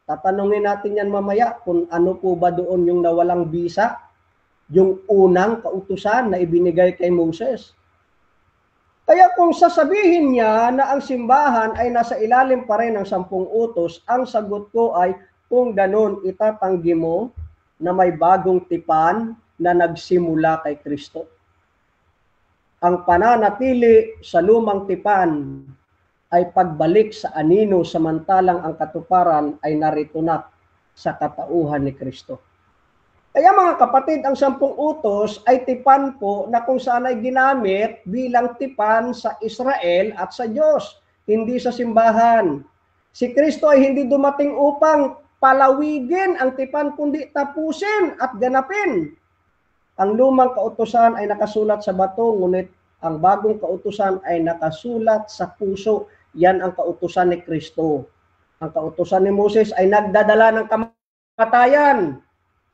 Tatanungin natin yan mamaya kung ano po ba doon yung nawalang bisa. Yung unang kautusan na ibinigay kay Moses. Kaya Kaya kung sasabihin niya na ang simbahan ay nasa ilalim pa rin ng 10 utos, ang sagot ko ay kung ganun, itatanggi mo na may bagong tipan na nagsimula kay Kristo. Ang pananatili sa lumang tipan ay pagbalik sa anino samantalang ang katuparan ay narito na sa katauhan ni Kristo. Kaya mga kapatid, ang 10 utos ay tipan po na kung saan ay ginamit bilang tipan sa Israel at sa Diyos, hindi sa simbahan. Si Kristo ay hindi dumating upang palawigin ang tipan kundi tapusin at ganapin. Ang lumang kautusan ay nakasulat sa bato, ngunit ang bagong kautusan ay nakasulat sa puso. Yan ang kautusan ni Kristo. Ang kautusan ni Moses ay nagdadala ng kamatayan.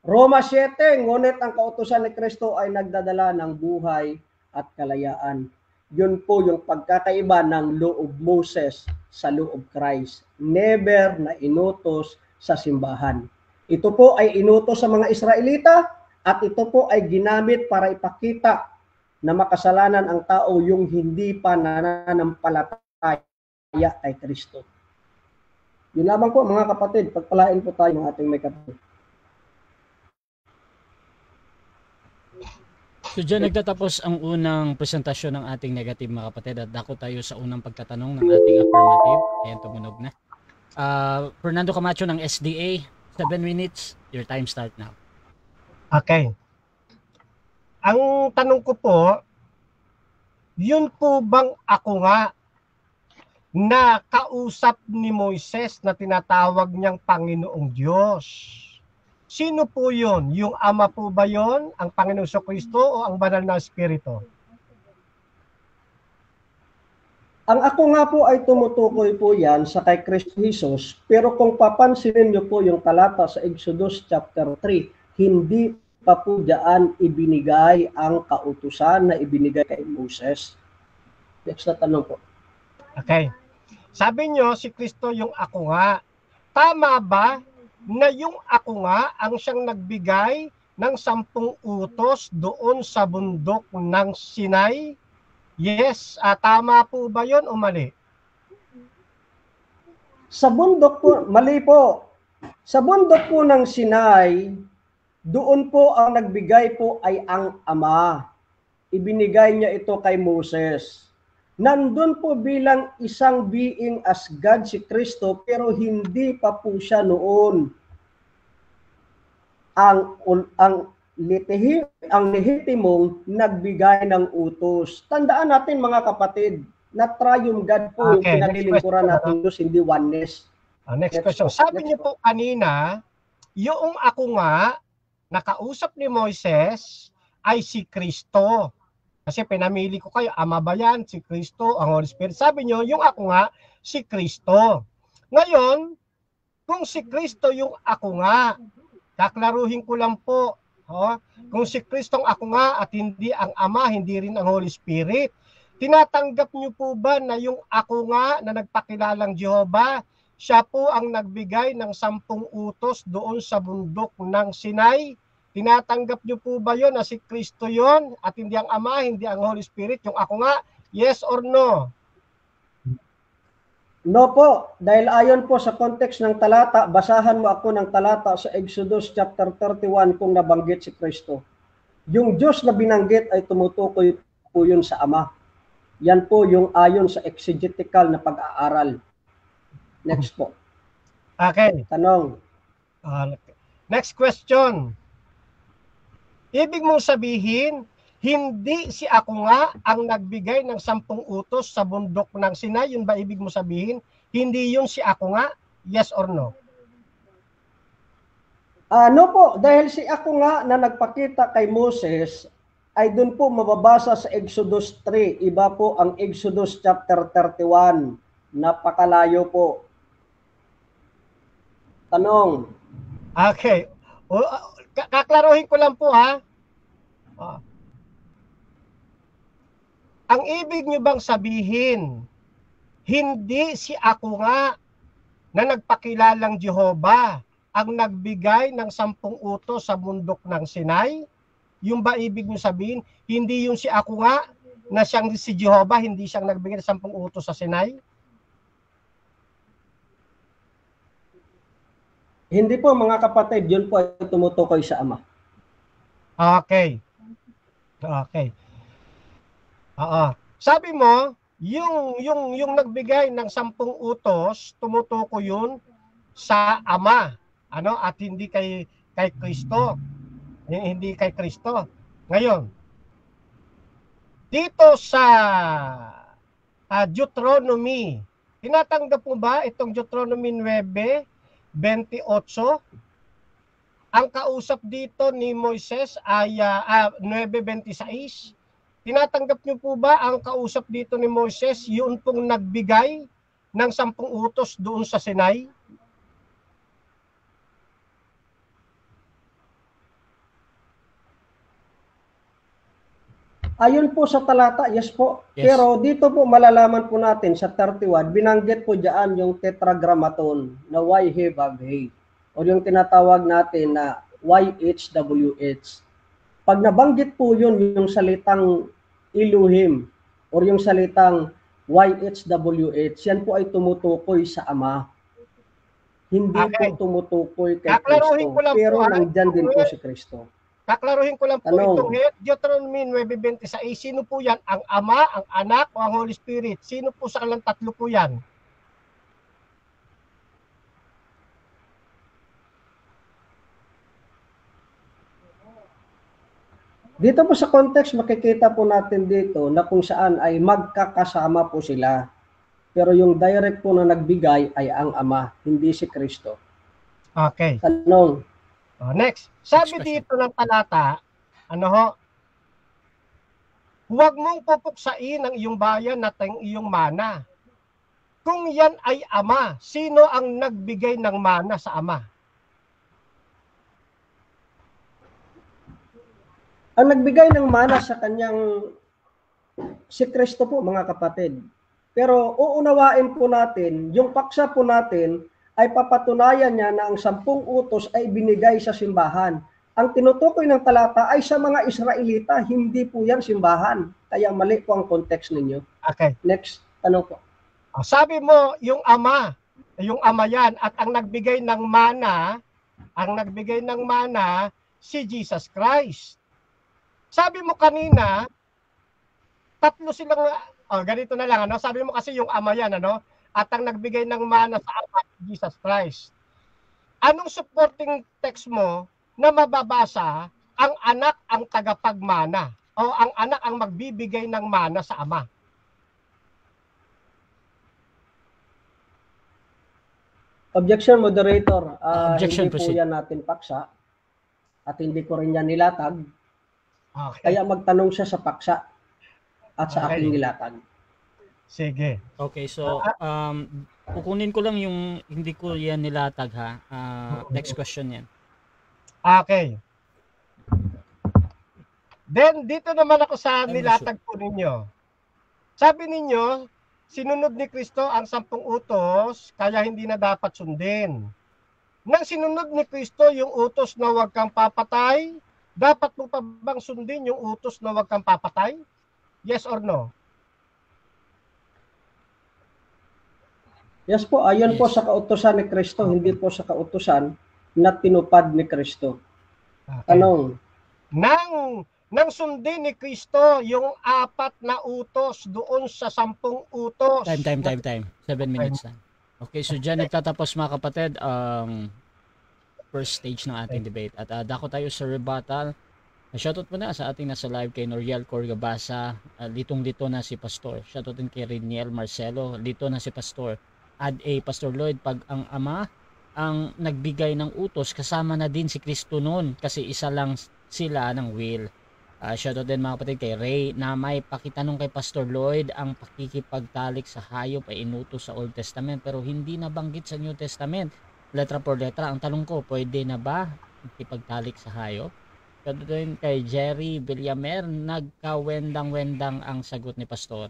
Roma 7, ngunit ang kautusan ni Kristo ay nagdadala ng buhay at kalayaan. Yun po yung pagkakaiba ng loob Moses sa loob Christ. Never na inutos sa simbahan. Ito po ay inutos sa mga Israelita at ito po ay ginamit para ipakita na makasalanan ang tao yung hindi pa nananampalataya kay Kristo. Yun lamang po mga kapatid, pagpalain po tayo ng ating may kapatid. So dyan nagtatapos ang unang presentasyon ng ating negative mga kapatid at dako tayo sa unang pagtatanong ng ating affirmative. Ayan, tumunog na. Fernando Camacho ng SDA, 7 minutes, your time start now. Okay. Ang tanong ko po, yun po bang ako nga na kausap ni Moises na tinatawag niyang Panginoong Diyos? Sino po yun? Yung Ama po ba yun? Ang Panginoong Kristo o ang Banal na Espiritu? Ang ako nga po ay tumutukoy po yan sa kay Kristo Jesus, pero kung papansinin niyo po yung talata sa Exodus chapter 3, hindi pa po diyan ibinigay ang kautusan na ibinigay kay Moses. Next na tanong po. Okay. Sabi niyo si Kristo yung ako nga. Tama ba na yung ako nga ang siyang nagbigay ng 10 utos doon sa bundok ng Sinai? Yes, tama po ba yun o mali? Sa bundok po, mali po. Sa bundok po ng Sinai, doon po ang nagbigay po ay ang Ama. Ibinigay niya ito kay Moses. Nandun po bilang isang being as God si Kristo, pero hindi pa po siya noon. Ang lehitimong nagbigay ng utos. Tandaan natin mga kapatid, na triune God po yung pinaglilingkuran natin, Diyos, hindi oneness. Next question. Sabi niyo po kanina, yung ako nga, nakausap ni Moises ay si Kristo. Kasi pinamili ko kayo, Ama ba yan, si Kristo, ang Holy Spirit. Sabi niyo, yung ako nga, si Kristo. Ngayon, kung si Kristo yung ako nga, kaklaruhin ko lang po, kung si Kristo ang ako nga at hindi ang Ama, hindi rin ang Holy Spirit, tinatanggap niyo po ba na yung ako nga na nagpakilalang Jehovah, siya po ang nagbigay ng 10 utos doon sa bundok ng Sinai? Tinatanggap niyo po ba yon na si Kristo yon at hindi ang Ama, hindi ang Holy Spirit, yung ako nga? Yes or no? No po, dahil ayon po sa context ng talata, basahan mo ako ng talata sa Exodus chapter 31 kung nabanggit si Kristo. Yung Diyos na binanggit ay tumutukoy po yun sa Ama. Yan po yung ayon sa exegetical na pag-aaral. Next po. Okay. Tanong. Next question. Ibig mong sabihin, hindi si ako nga ang nagbigay ng 10 utos sa bundok ng Sinai? Yun ba ibig mong sabihin? Hindi yun si ako nga? Yes or no? No po, dahil si ako nga na nagpakita kay Moses ay dun po mababasa sa Exodus 3. Iba po ang Exodus chapter 31. Napakalayo po. Tanong. Okay. Kaklaruhin ko lang po ha. Ang ibig nyo bang sabihin, hindi si ako nga na nagpakilalang Jehovah ang nagbigay ng 10 utos sa bundok ng Sinai? Yung ba ibig nyo sabihin, hindi yung si ako nga? na siyang si Jehovah, hindi siyang nagbigay ng 10 utos sa Sinai? Hindi po mga kapatid, yun po ay tumutukoy sa Ama. Okay. Okay. Oo. Sabi mo, yung nagbigay ng 10 utos, tumutukoy yun sa Ama, ano, at hindi kay Kristo. Hindi kay Kristo. Ngayon, dito sa Deuteronomy, tinatanggap mo ba itong Deuteronomy 9:28? Ang kausap dito ni Moises ay 9:26. Tinatanggap niyo po ba ang kausap dito ni Moises, yun pong nagbigay ng 10 utos doon sa Sinai? Ayon po sa talata, yes po. Yes. Pero dito po malalaman po natin sa 31, binanggit po diyan yung tetragrammaton na YHWH o yung tinatawag natin na YHWH. Pag nabanggit po yun yung salitang Elohim o yung salitang YHWH, yan po ay tumutukoy sa Ama. Hindi Okay. po tumutukoy kay Kaklaruhin Kristo. ko lang Pero po, nandyan din po si Kristo. Kaklaruhin ko lang po Tanong. itong Deuteronomy 9:26. Sino po yan? Ang Ama, ang Anak, o ang Holy Spirit? Sino po sa kanilang tatlo po yan? Dito po sa context, makikita po natin dito na kung saan ay magkakasama po sila. Pero yung direct po na nagbigay ay ang Ama, hindi si Kristo. Okay. Tanong, Next. Sabi Next question. dito ng talata, ano ho? Huwag mong pupuksain ang iyong bayan at ang iyong mana. Kung yan ay Ama, sino ang nagbigay ng mana sa Ama? ang nagbigay ng mana sa kanyang si Kristo po mga kapatid. Pero uunawain po natin, yung paksa po natin ay papatunayan niya na ang 10 utos ay binigay sa simbahan. Ang tinutukoy ng talata ay sa mga Israelita, hindi po yan simbahan. Kaya mali po ang context ninyo. Okay. Next, tanong po. Sabi mo, yung Ama yan, at ang nagbigay ng mana, si Jesus Christ. Sabi mo kanina, tatlo silang, ganito na lang, ano? Sabi mo kasi yung Ama yan, ano? At ang nagbigay ng mana sa Ama, Jesus Christ. Anong supporting text mo na mababasa ang anak ang tagapagmana o ang anak ang magbibigay ng mana sa Ama? Objection, moderator. Objection, hindi po proceed. yan natin paksa at hindi ko rin yan nilatag. Okay. Kaya magtanong siya sa paksa at sa Okay. aking nilatag. Sige. Okay, so kukunin ko lang yung hindi ko yan nilatag ha. Next question yan. Okay. Then, dito naman ako sa I'm not nilatag po ninyo. Sabi ninyo, sinunod ni Kristo ang 10 utos, kaya hindi na dapat sundin. Nang sinunod ni Kristo yung utos na huwag kang papatay, dapat mo pa bang sundin yung utos na huwag kang papatay? Yes or no? Yes po, ayon po Yes. sa kautusan ni Kristo, hindi po sa kautusan na tinupad ni Kristo. Okay. Tanong, Nang sundin ni Kristo yung 4 na utos doon sa 10 utos. Time. 7 minutes na. Okay, so dyan nagtatapos mga kapatid ang first stage ng ating debate. At dako tayo sa rebuttal. Shoutout muna sa ating nasa live kay Noriel Corgabasa. Litong-lito na si Pastor. Shoutout din kay Riniel Marcelo. Lito na si Pastor. Add A, Pastor Lloyd, pag ang Ama ang nagbigay ng utos, kasama na din si Kristo noon kasi isa lang sila ng will. Shoutout din mga kapatid kay Ray na may pakitanong kay Pastor Lloyd, ang pakikipagtalik sa hayop ay inutos sa Old Testament pero hindi nabanggit sa New Testament. Letra por letra. Ang tanong ko, pwede na ba ikipagtalik sa hayop? Shoutout din kay Jerry Villamer, nagkawendang-wendang ang sagot ni Pastor.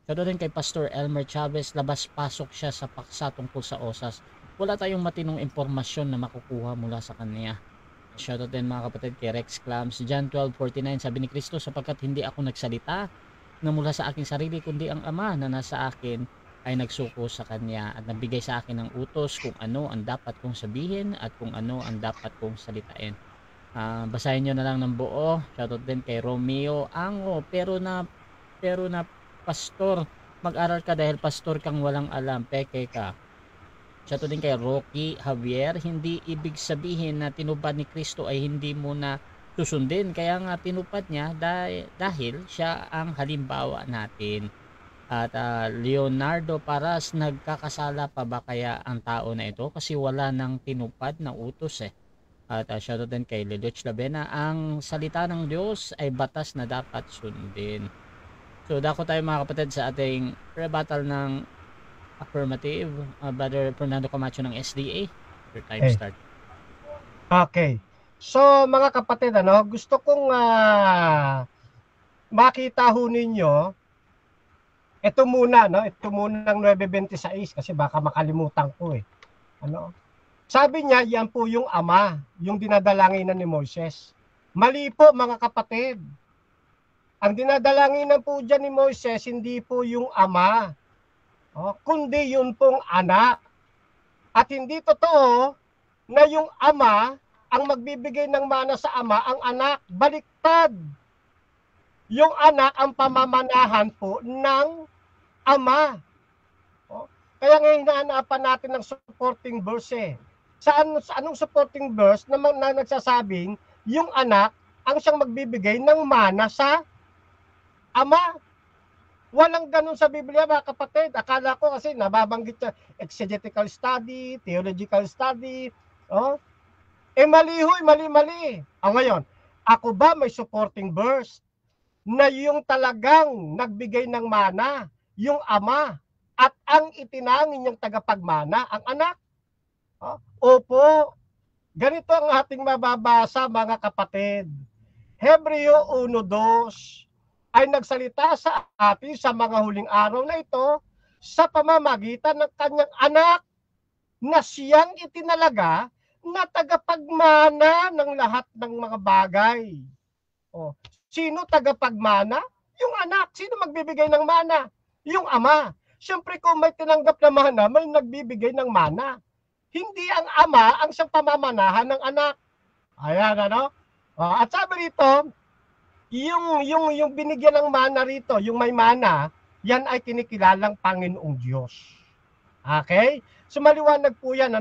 Shoutout din kay Pastor Elmer Chavez, labas-pasok siya sa paksa tungkol sa OSAS. Wala tayong matinong impormasyon na makukuha mula sa kanya. Shoutout din mga kapatid kay Rex Clams. John 12:49, sabi ni Kristo, sapagkat hindi ako nagsalita na mula sa aking sarili, kundi ang Ama na nasa akin ay nagsuko sa Kanya at nagbigay sa akin ng utos kung ano ang dapat kong sabihin at kung ano ang dapat kong salitain. Basahin nyo na lang ng buo. Shoutout din kay Romeo Ango, pero na pastor, mag-aral ka dahil pastor kang walang alam, peke ka. Shoutout din kay Rocky Javier, hindi ibig sabihin na tinupad ni Kristo ay hindi mo na susundin, kaya nga tinupad niya dahil siya ang halimbawa natin. At Leonardo Paras, nagkakasala pa ba kaya ang tao na ito kasi wala nang tinupad na utos eh. At shoutout din kay Ledoch Labena, ang salita ng Diyos ay batas na dapat sundin. So dako tayo mga kapatid sa ating rebuttal ng affirmative. Brother Fernando Camacho ng SDA, your time start. Okay. So mga kapatid, gusto kong makita ho ninyo ito muna, ito muna ng 9:26 kasi baka makalimutan ko eh. Sabi niya, yan po yung Ama, yung dinadalanginan ni Moises. Mali po mga kapatid. Ang dinadalanginan po dyan ni Moises, hindi po yung Ama, kundi yun pong anak. At hindi totoo na yung Ama ang magbibigay ng mana sa Ama, ang anak. Baliktad. Yung anak ang pamamanahan po ng Ama. Kaya ngayon hinaanapan natin ng supporting verse eh. Anong supporting verse na nagsasabing yung anak ang siyang magbibigay ng mana sa Ama? Walang ganun sa Biblia mga kapatid. Akala ko kasi nababanggit siya exegetical study, theological study. Mali ho, mali. Ngayon, ako ba may supporting verse na yung talagang nagbigay ng mana, yung Ama, at ang itinangin niyang tagapagmana, ang anak? Opo. Ganito ang ating mababasa mga kapatid. Hebreo 1:2 ay nagsalita sa atin sa mga huling araw na ito sa pamamagitan ng kanyang anak na siyang itinalaga na tagapagmana ng lahat ng mga bagay. Sino tagapagmana? Yung anak. Sino magbibigay ng mana? Yung Ama. Siyempre kung may tinanggap na mana, may nagbibigay ng mana. Hindi ang Ama ang siyang pamamanahan ng anak. Ayan, at sabi rito, yung binigyan ng mana rito, yung may mana, yan ay kinikilalang Panginoong Diyos. Okay? So maliwanag po yan,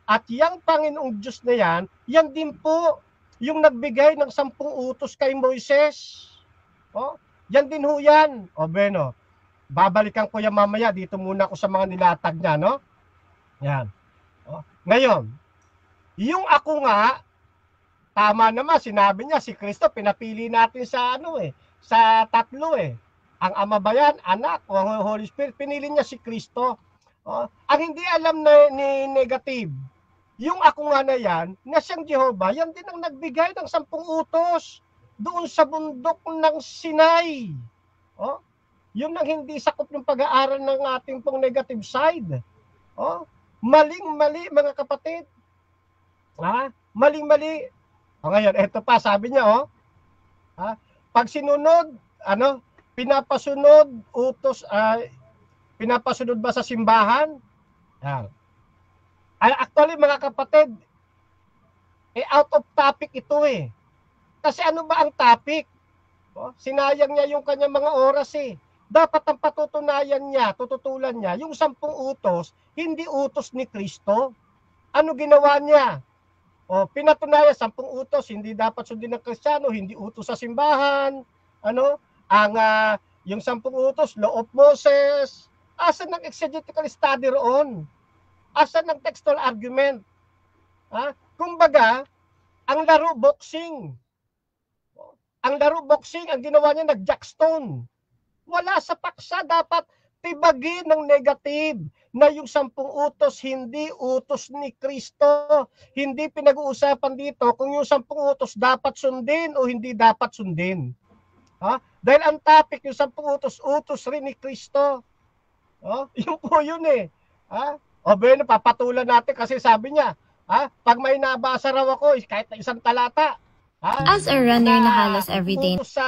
At yung Panginoong Diyos na yan din po yung nagbigay ng 10 utos kay Moises. Yan din ho yan. Bueno, babalikan ko yan mamaya. Dito muna ako sa mga nilatag niya, Yan. Ngayon, yung ako nga, tama naman, sinabi niya, si Kristo, pinapili natin sa sa tatlo eh. Ang Ama ba yan, Anak, o Holy Spirit, pinili niya si Kristo. Ang hindi alam na ni negative, yung ako nga na yan, na siyang Jehovah, yan din ang nagbigay ng 10 utos doon sa bundok ng Sinai. Yun ang hindi sakop ng pag-aaral ng ating pong negative side. Maling-mali mga kapatid. Maling-mali. Ngayon, eto pa, sabi niya, pag sinunod, pinapasunod, utos, pinapasunod ba sa simbahan? Yan. Actually, mga kapatid, out of topic ito eh. Kasi ano ba ang topic? Sinayang niya yung kanyang mga oras eh. Dapat ang patutunayan niya, tututulan niya, yung 10 utos, hindi utos ni Kristo. Ano ginawa niya? Pinatunayan 10 utos, hindi dapat sundin ng Kristiyano, hindi utos sa simbahan. Yung 10 utos, Law of Moses. Asan ng exegetical study roon? Asan ng textual argument? Kumbaga, ang laro boxing. Ang laro boxing, ang ginawa niya nag-jackstone. Wala sa paksa, dapat tibagin ng negative na yung 10 utos hindi utos ni Kristo. Hindi pinag-uusapan dito kung yung 10 utos dapat sundin o hindi dapat sundin. Dahil ang topic yung 10 utos, utos rin ni Kristo. Yun po yun eh. Bueno, papatulan natin kasi sabi niya, pag may nabasa raw ako, kahit na 1 talata. As a runner na halos everyday. Utos sa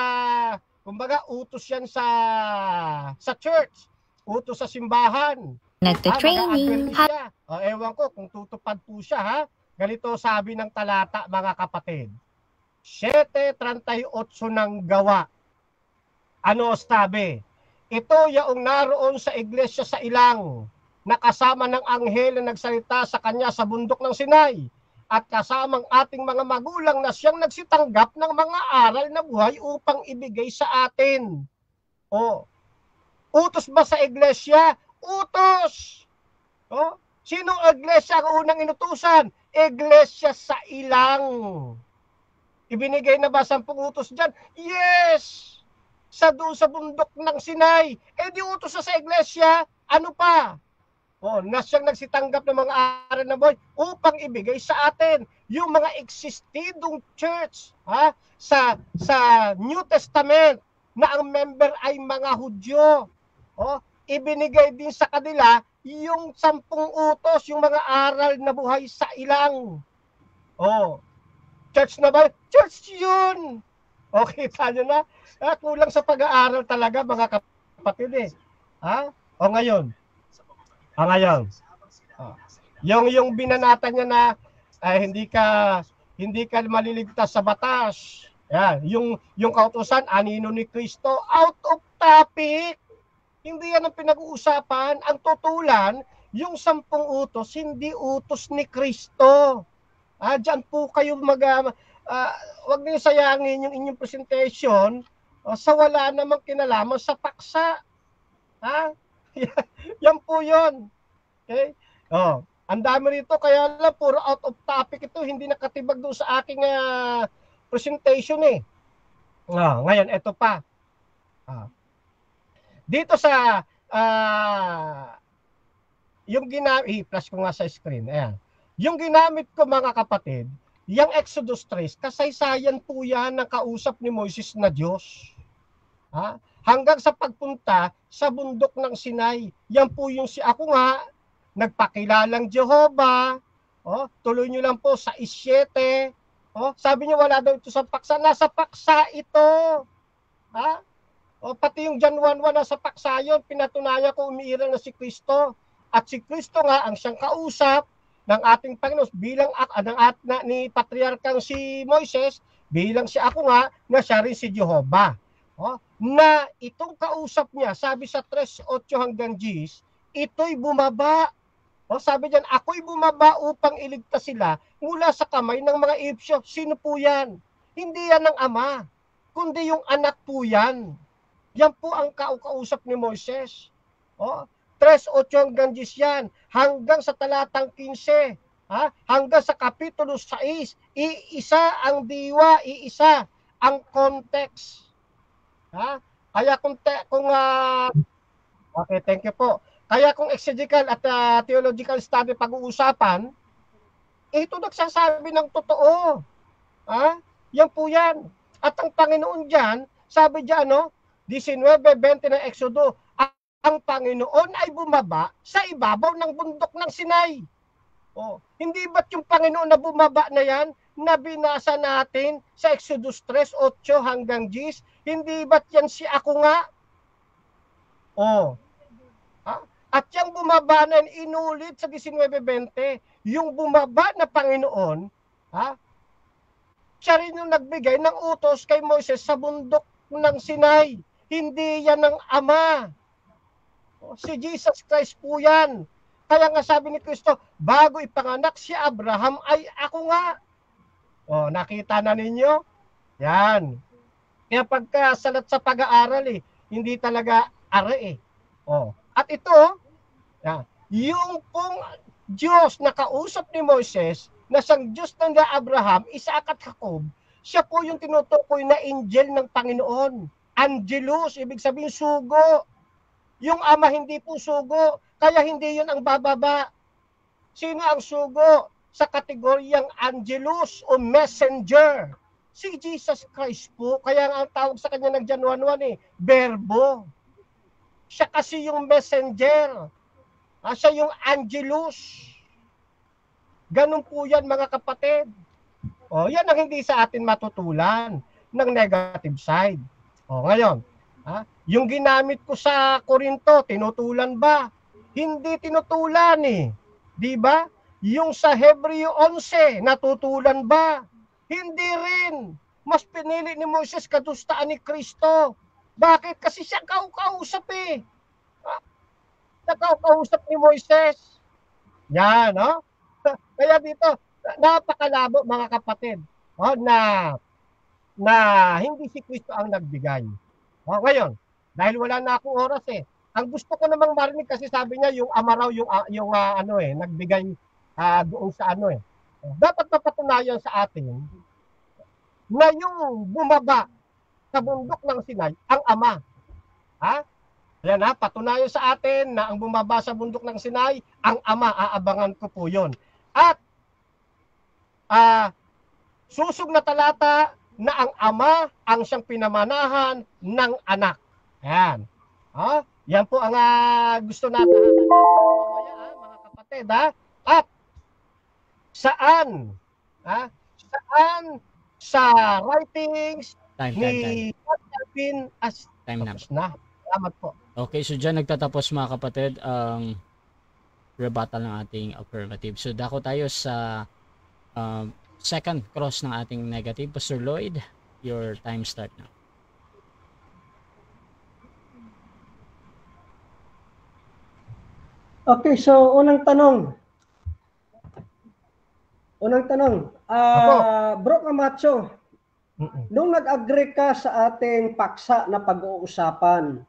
Kumbaga, utos yan sa church. Utos sa simbahan. Nagte-training. Siya. Ewan ko kung tutupad po siya, ha? Ganito sabi ng talata, mga kapatid. 7:38 ng gawa. Ano sabi? Ito yaong naroon sa iglesia sa ilang, nakasama ng anghel na nagsalita sa kanya sa bundok ng Sinai, at kasamang ating mga magulang na siyang nagsitanggap ng mga aral na buhay upang ibigay sa atin. Utos ba sa iglesia? Utos! Sinong iglesia ang unang inutusan? Iglesia sa ilang. Ibinigay na ba 10 utos dyan? Yes! Doon sa bundok ng Sinai. Di utos sa iglesia. Ano pa? Na siyang nagsitanggap ng mga aral na buhay upang ibigay sa atin yung mga existidong church sa New Testament na ang member ay mga Hudyo. Ibinigay din sa kanila yung 10 utos, yung mga aral na buhay sa ilang. Church na ba? Church yun! Kita nyo na? Kulang sa pag-aaral talaga, mga kapatid ngayon. Yung binanata niya na hindi ka maliligtas sa batas. Yung kautusan, anino ni Kristo, out of topic. Hindi yan ang pinag-uusapan. Ang tutulan, yung 10 utos, hindi utos ni Kristo. Diyan po kayo wag niyo sayangin yung inyong presentation sa wala namang kinalaman sa paksa. Yan po yun. Okay? Ang dami rito, kaya lang puro out of topic ito, hindi nakatibag doon sa aking presentation ngayon, ito pa. Dito sa yung i-flash ko nga sa screen. Ayan. Yung ginamit ko, mga kapatid, yung Exodus 3, kasaysayan po yan ng kausap ni Moises na Diyos. Hanggang sa pagpunta sa bundok ng Sinai. Yan po yung si ako nga, nagpakilalang Jehovah. Tuloy nyo lang po sa 7. Sabi niyo wala daw ito sa paksa. Nasa paksa ito. Pati yung John 1:1 nasa paksa yun. Pinatunayan ko umiiral na si Kristo. At si Kristo nga ang siyang kausap ng ating Panginoon bilang ni Patriarkang si Moises, bilang si ako nga na siya rin si Jehovah. Na itong kausap niya, sabi sa 3:8 hanggang 10, ito'y bumaba. Sabi diyan, ako'y bumaba upang iligtas sila mula sa kamay ng mga Egyptyo. Sino po yan? Hindi yan ng ama, kundi yung anak po yan. Yan po ang kausap ni Moises. 3:8 hanggang 10 yan, hanggang sa talatang 15, hanggang sa kapitulo 6, iisa ang diwa, iisa ang context. Kaya okay, thank you po. Kaya kung exegetical at theological study pag-uusapan, ito nagsasabi ng totoo. Yan po yan. At ang Panginoon diyan, sabi diyan 19:20 ng Exodo, ang Panginoon ay bumaba sa ibabaw ng bundok ng Sinai. Hindi ba't yung Panginoon na bumaba na yan, na binasa natin sa Exodus 3:8 hanggang 10, hindi ba't yan si ako nga? At yung bumaba na inulit sa 19:20, yung bumaba na Panginoon, siya rin yung nagbigay ng utos kay Moises sa bundok ng Sinai. Hindi yan ng Ama. Si Jesus Christ po yan. Kaya nga sabi ni Kristo, bago ipanganak si Abraham ay ako nga. Nakita na ninyo? Yan. Kaya pagkasalat sa pag-aaral hindi talaga are At ito, yung pong Diyos na kausap ni Moises, na siyang Diyos ng Abraham, Isaac at Jacob, siya po yung tinutukoy na angel ng Panginoon. Angelus, ibig sabihin sugo. Yung ama hindi po sugo, kaya hindi yun ang bababa. Sino ang sugo? Sa kategoryang angelus o messenger. Si Jesus Christ po, kaya ang tawag sa kanya ng John 1:1 Verbo. Siya kasi yung messenger. Siya yung angelus. Ganun po yan, mga kapatid. Yan ang hindi sa atin matutulan ng negative side. O ngayon, yung ginamit ko sa Korinto, tinutulan ba? Hindi tinutulan eh. Di ba? Yung sa Hebreo 11, natutulan ba? Hindi rin. Mas pinili ni Moises kadustaan ni Kristo. Bakit? Kasi siya kausap eh. Nakausap ni Moises. Yan, no? Kaya dito, napakalabo mga kapatid, na hindi si Kristo ang nagbigay. Ngayon, dahil wala na akong oras eh, ang gusto ko namang marinig kasi sabi niya yung ama raw yung nagbigay doon sa dapat mapatunayan sa atin na yung bumaba sa bundok ng Sinai ang ama. Ayan patunayan sa atin na ang bumaba sa bundok ng Sinai ang ama. Aabangan ko po yun. At susog na talata na ang ama ang siyang pinamanahan ng anak. Ayan. Yan po ang gusto natin mamaya, mga kapatid. At saan sa writings ni Calvin as tapos na. Salamat po. Okay, so dyan nagtatapos mga kapatid ang rebuttal ng ating affirmative. So dako tayo sa second cross ng ating negative. Pastor Lloyd, your time start now. Okay, so unang tanong. Bro Camacho, nung nag-agree ka sa ating paksa na pag-uusapan,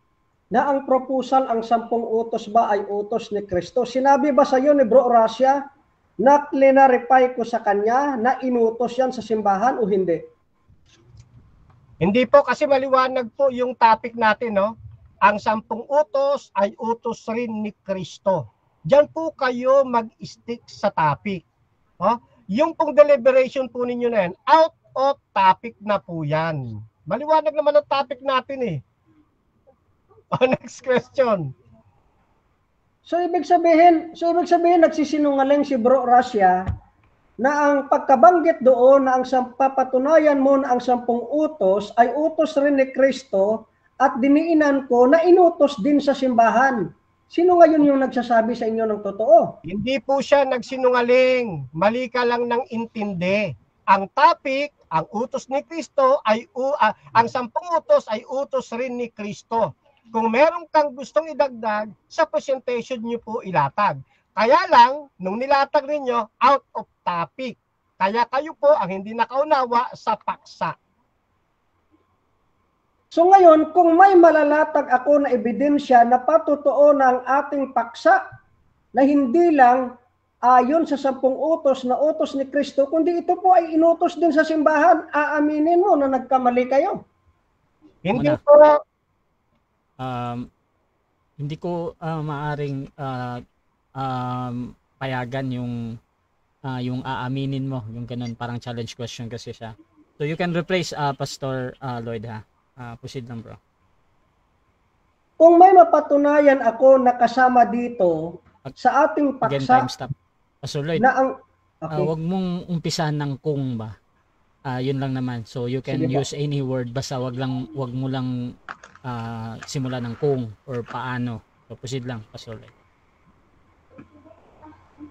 na ang proposal, ang 10 utos ba ay utos ni Kristo, sinabi ba sa iyo ni Bro Russia na clarify ko sa kanya na inutos yan sa simbahan o hindi? Hindi po, kasi maliwanag po yung topic natin, no? Ang 10 utos ay utos rin ni Kristo. Diyan po kayo mag-stick sa topic. Yung pong deliberation po ninyo na yan, out of topic na po yan. Maliwanag naman ang topic natin eh. Next question. So ibig sabihin nagsisinungaling si Bro Russia na ang pagkabanggit doon na ang papatunayan mo na ang 10 utos ay utos rin ni Kristo at diniinan ko na inutos din sa simbahan. Sino ngayon yung nagsasabi sa inyo ng totoo? Hindi po siya nagsinungaling. Mali ka lang ng intindi. Ang topic, ang utos ni Kristo ay ang 10 utos ay utos rin ni Kristo. Kung meron kang gustong idagdag, sa presentation niyo po ilatag. Kaya lang, nung nilatag ninyo, out of topic. Kaya kayo po ang hindi nakaunawa sa paksa. So ngayon, kung may malalatag ako na ebidensya na patotoo ng ating paksa, na hindi lang ayon sa 10 utos na utos ni Kristo, kundi ito po ay inutos din sa simbahan, aaminin mo na nagkamali kayo. Hindi po. Hindi ko maaring payagan yung aaminin mo, yung ganun, parang challenge question kasi siya. So you can replace Pastor Lloyd ha. Proceed lang bro. Kung may mapatunayan ako na kasama dito sa ating paksa. Again, time stop. Pastor Lloyd, na ang, okay. Wag mong umpisahan ng kung ba. Yun lang naman. So you can use any word, basta wag mo lang simula ng kung or paano. So proceed lang, Pastor Lloyd.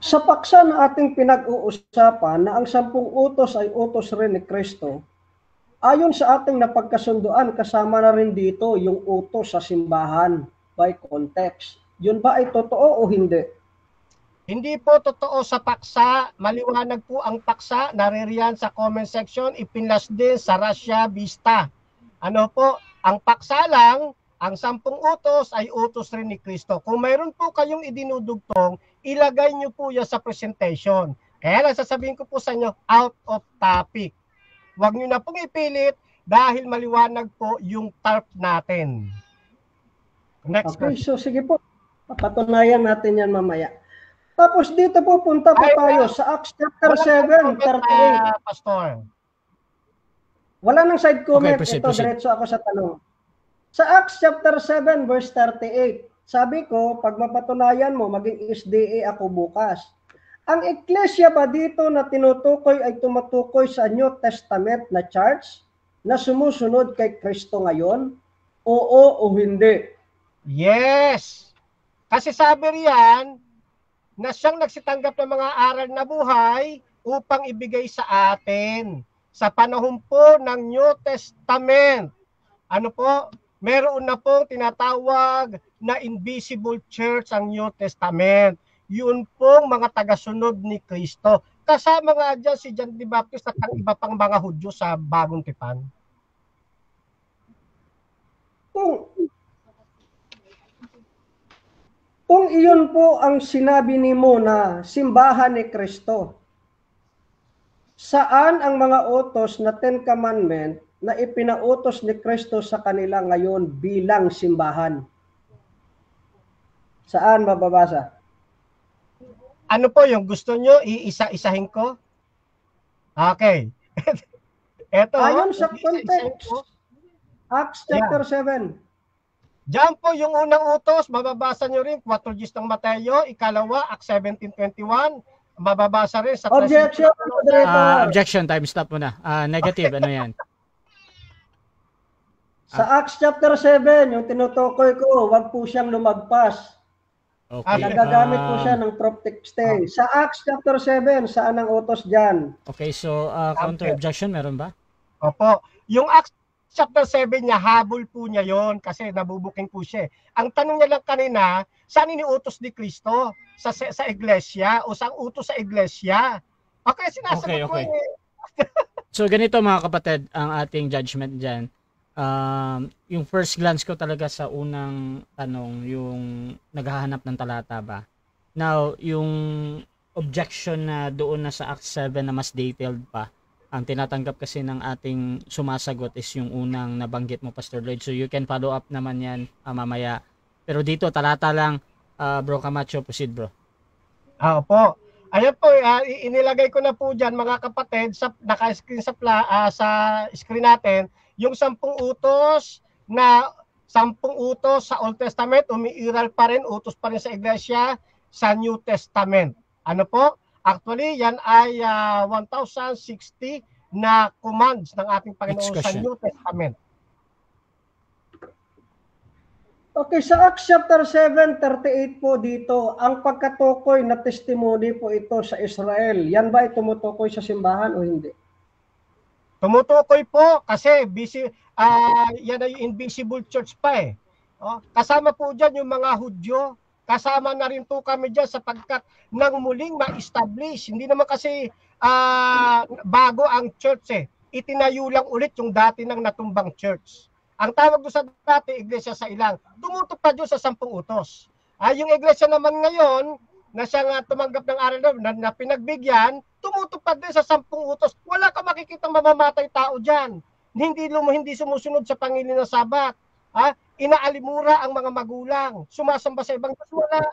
Sa paksa na ating pinag-uusapan na ang 10 utos ay utos rin ni Kristo, ayon sa ating napagkasunduan, kasama na rin dito yung utos sa simbahan by context. Yun ba ay totoo o hindi? Hindi po totoo sa paksa. Maliwanag po ang paksa. Naririyan sa comment section. Ipinlas din sa Russia Vista. Ano po? Ang paksa lang, ang 10 utos ay utos rin ni Kristo. Kung mayroon po kayong idinudugtong, ilagay nyo po yan sa presentation. Kaya lang sasabihin ko po sa inyo, out of topic. Huwag nyo na pong ipilit dahil maliwanag po yung tarp natin. Next okay, question. so sige po. Papatunayan natin yan mamaya. Tapos dito po punta po tayo sa Acts chapter 7, 38. Pastor. Wala nang side comment. Okay, proceed. Diretso ako sa tanong. Sa Acts chapter 7 verse 38, sabi ko, pag mapatunayan mo, maging SDA ako bukas. Ang Iglesia ba dito na tinutukoy ay tumatukoy sa New Testament na church? na sumusunod kay Kristo ngayon? Oo o hindi? Yes! Kasi sabi riyan na siyang nagsitanggap ng mga aral na buhay upang ibigay sa atin sa panahon po ng New Testament. Ano po? Meron na pong tinatawag na invisible church ang New Testament. Yun pong mga tagasunod ni Kristo. Kasama nga dyan si John the Baptist at ang iba pang mga Hudyo sa Bagong Tipan. Kung iyon po ang sinabi ni mo na simbahan ni Kristo, saan ang mga utos na Ten Commandment na ipinautos ni Kristo sa kanila ngayon bilang simbahan? Saan mababasa? Ano po yung gusto nyo? Iisa-isahin ko? Okay. Ito. Ayon sa context, Acts chapter 7. Diyan po yung unang utos, mababasa nyo rin, 4 Gs ng Mateo, ikalawa, Acts 17:21, mababasa rin sa... Objection, moderator. Objection, time stop muna. Negative, ano yan? Sa Acts chapter 7, yung tinutukoy ko, wag po siyang lumagpas. Okay. Nagagamit po siya ng proptexte. Sa Acts chapter 7, saan ang utos dyan? Okay, so counter objection, meron ba? Opo. Yung Acts chapter 7 niya, habol po niya yon kasi nabubuking po siya. Ang tanong niya lang kanina, saan iniutos ni Kristo? Sa iglesia o sa utos sa iglesia? Okay, sinasagot ko So ganito mga kapatid, ang ating judgment dyan. Yung first glance ko talaga sa unang tanong, yung naghahanap ng talata ba? Now, yung objection na doon na sa Acts 7 na mas detailed pa, ang tinatanggap kasi ng ating sumasagot is yung unang nabanggit mo, Pastor Lloyd. So you can follow up naman yan mamaya. Pero dito, talata lang, Bro Camacho, proceed bro. Opo. Ayan po, inilagay ko na po dyan mga kapatid, naka-screen sa screen natin, yung 10 utos sa Old Testament, umiiral pa rin, utos pa rin sa iglesia sa New Testament. Ano po? Actually, yan ay 1,060 na commands ng ating Panginoon sa New Testament. Okay, sa Acts chapter 7, 38 po dito, ang pagkatukoy na testimony po ito sa Israel. Yan ba ay tumutukoy sa simbahan o hindi? Tumutukoy po kasi yan ay invisible church pa eh. Kasama po dyan yung mga Hudyo. Kasama na rin po kami dyan sapagkat nang muling ma-establish. Hindi naman kasi bago ang church eh. Itinayo lang ulit yung dati ng natumbang church. Ang tawag doon sa dati, iglesia sa ilang. Tumutupad doon sa 10 utos. Yung iglesia naman ngayon, na siyang tumanggap ng aral na pinagbigyan, tumutupad din sa 10 utos. Wala ka makikitang mamamatay tao dyan. Hindi sumusunod sa Panginoon na Sabat. Inaalimura ang mga magulang. Sumasamba sa ibang Diyos. Wala.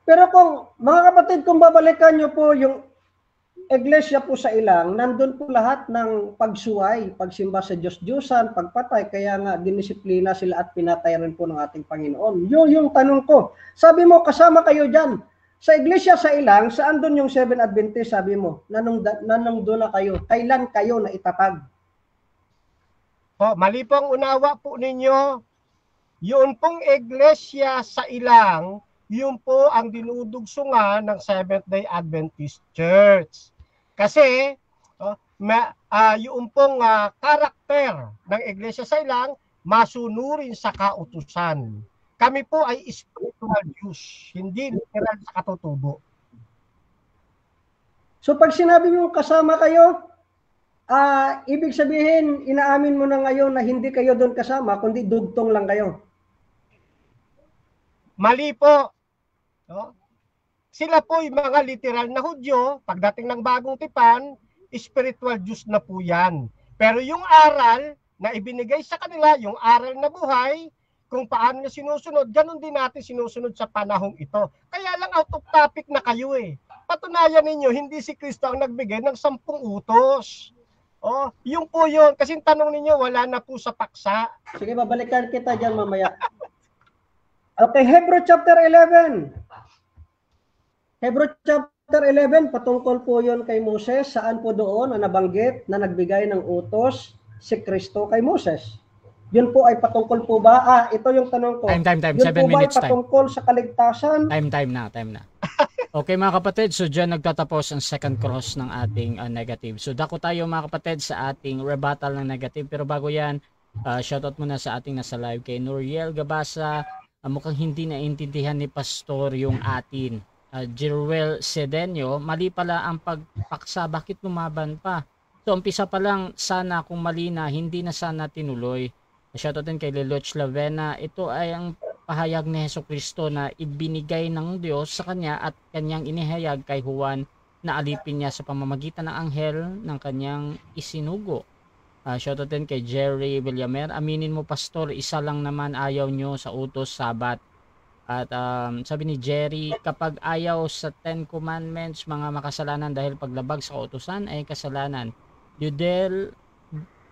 Pero kung, mga kapatid, kung babalikan nyo po yung iglesia po sa ilang, nandun po lahat ng pagsuway, pagsimba sa Diyos-Diyosan, pagpatay, kaya nga dinisiplina sila at pinatay rin po ng ating Panginoon. Yung tanong ko, sabi mo, kasama kayo dyan. Sa iglesia sa ilang, saan doon yung 7 Adventist, sabi mo? Nanong doon na kayo? Kailan kayo na itatag? Mali po ang unawa po ninyo. Yun pong iglesia sa ilang, yun po ang dinudugsungan ng Seventh-day Adventist Church. Kasi, yung pong karakter ng iglesia sa ilang, masunurin sa kautusan. Kami po ay spiritual Jews, hindi literal sa katutubo. So pag sinabi mo kasama kayo, ibig sabihin, inaamin mo na ngayon na hindi kayo doon kasama, kundi dugtong lang kayo. Mali po. Sila po yung mga literal na Hudyo, pagdating ng Bagong Tipan, spiritual Jews na po yan. Pero yung aral na ibinigay sa kanila, yung aral na buhay, kung paano na sinusunod, ganun din natin sinusunod sa panahong ito. Kaya lang out of topic na kayo eh. Patunayan ninyo, hindi si Kristo ang nagbigay ng 10 utos. Yung po yun. Kasi tanong ninyo, wala na po sa paksa. Sige, babalikan kita dyan mamaya. Okay, Hebrew chapter 11. Hebrew chapter chapter 11, patungkol po yon kay Moses. Saan po doon na nabanggit na nagbigay ng utos si Kristo kay Moses? Yun po ay patungkol po ba? Ito yung tanong ko. Time. Yun 7 po ba ay minutes time. patungkol sa kaligtasan? Time na. Okay mga kapatid, so dyan nagtatapos ang second cross ng ating negative. So dako tayo mga kapatid sa ating rebuttal ng negative. Pero bago yan, shoutout muna sa ating nasa live kay Noriel Gabasa. Mukhang hindi naintindihan ni Pastor yung atin. Jeruel Sedenyo, mali pala ang pagpaksa, bakit lumaban pa? So umpisa pa lang, sana kung mali na, hindi na sana tinuloy. Shoutout din kay Leloch Lavena, ito ay ang pahayag ni Hesukristo na ibinigay ng Diyos sa kanya at kanyang inihayag kay Juan na alipin niya sa pamamagitan ng anghel ng kanyang isinugo. Shoutout din kay Jerry Villamer, aminin mo pastor, isa lang naman ayaw nyo sa utos sabat. At sabi ni Jerry, kapag ayaw sa 10 commandments, mga makasalanan dahil paglabag sa utusan ay kasalanan. Yudel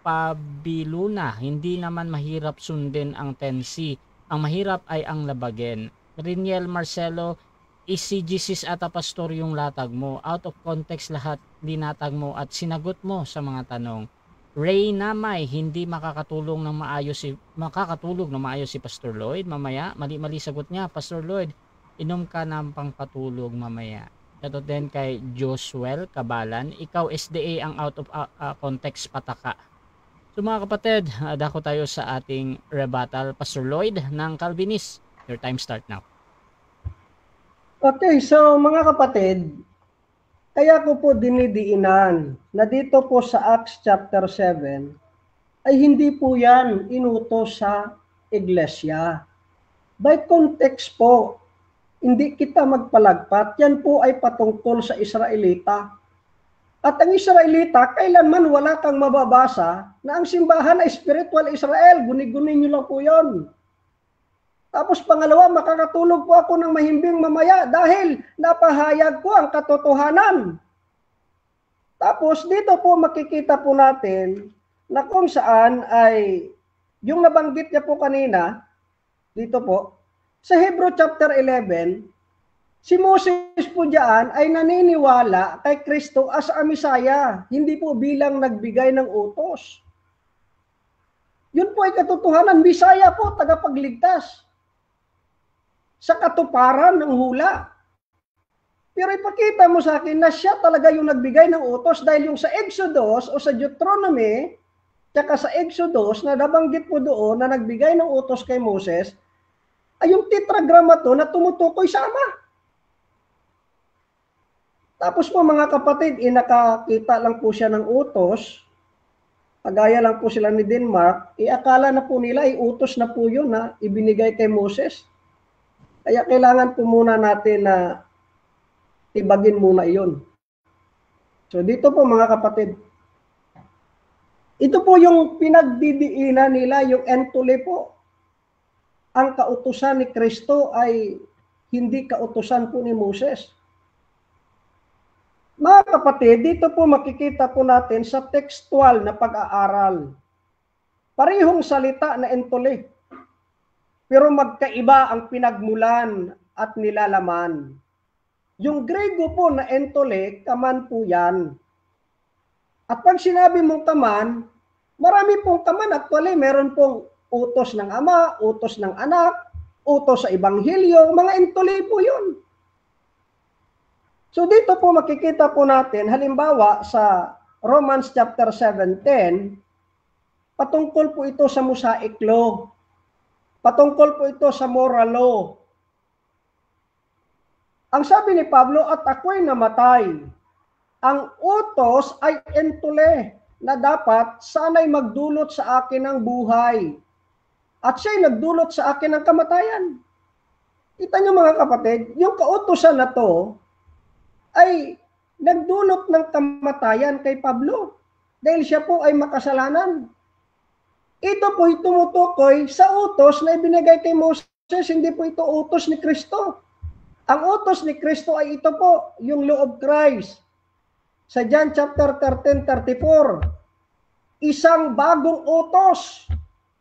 Pabiluna, hindi naman mahirap sundin ang 10C. Ang mahirap ay ang labagin. Riniel Marcelo, isigisis ata pastor yung latag mo. Out of context lahat linatag mo at sinagot mo sa mga tanong. Ray Namay, hindi makakatulong ng maayos si Pastor Lloyd mamaya. Mali sagot niya, Pastor Lloyd. Inom ka ng pangpatulog mamaya. Ito din kay Josuel Kabalan, ikaw SDA ang out of context pataka. So mga kapatid, dako tayo sa ating rebuttal. Pastor Lloyd ng Calvinist, your time start now. Okay, so mga kapatid, kaya ko po dinidiinan na dito po sa Acts chapter 7 ay hindi po yan inutos sa iglesia. By context po, hindi kita magpalagpat, yan po ay patungkol sa Israelita. At ang Israelita, kailanman wala kang mababasa na ang simbahan ay spiritual Israel. Guni-guni nyo lang po yun. Tapos pangalawa, makakatulog po ako ng mahimbing mamaya dahil napahayag ko ang katotohanan. Tapos dito po makikita po natin na kung saan ay yung nabanggit niya po kanina, dito po, sa Hebrew chapter 11, si Moses po diyan ay naniniwala kay Kristo as a Messiah, hindi po bilang nagbigay ng utos. Yun po ay katotohanan, Messiah po, tagapagligtas. Sa katuparan ng hula. Pero ipakita mo sa akin na siya talaga yung nagbigay ng utos dahil yung sa Exodus o sa Deuteronomy, tsaka sa Exodus na nabanggit po doon na nagbigay ng utos kay Moses, ay yung tetragrammaton na tumutukoy sa Ama. Tapos po mga kapatid, nakakita lang po siya ng utos, pagaya lang po sila ni Denmark, akala na po nila ay utos na po yun na ibinigay kay Moses. Kaya kailangan po muna natin na tibagin muna iyon. So dito po mga kapatid, ito po yung pinagdidiinan nila, yung entole po. Ang kautusan ni Kristo ay hindi kautusan po ni Moses. Mga kapatid, dito po makikita po natin sa textual na pag-aaral. Parehong salita na entole. Pero magkaiba ang pinagmulan at nilalaman. Yung Grego po na entole, kaman po yan. At pag sinabi mong kaman, marami pong kaman. Actually, meron pong utos ng Ama, utos ng Anak, utos sa Ebanghelyo, mga entole po yun. So dito po makikita po natin, halimbawa sa Romans chapter 7:10, patungkol po ito sa Mosaic law. Patungkol po ito sa moral law. Ang sabi ni Pablo, at ako'y namatay. Ang utos ay entole na dapat sana'y magdulot sa akin ng buhay. At siya'y nagdulot sa akin ng kamatayan. Kita niyo mga kapatid, yung kautusan na to ay nagdulot ng kamatayan kay Pablo dahil siya po ay makasalanan. Ito po'y tumutukoy sa utos na ibinigay kay Moses, hindi po ito utos ni Kristo. Ang utos ni Kristo ay ito po, yung law of Christ. Sa John chapter 13:34, isang bagong utos.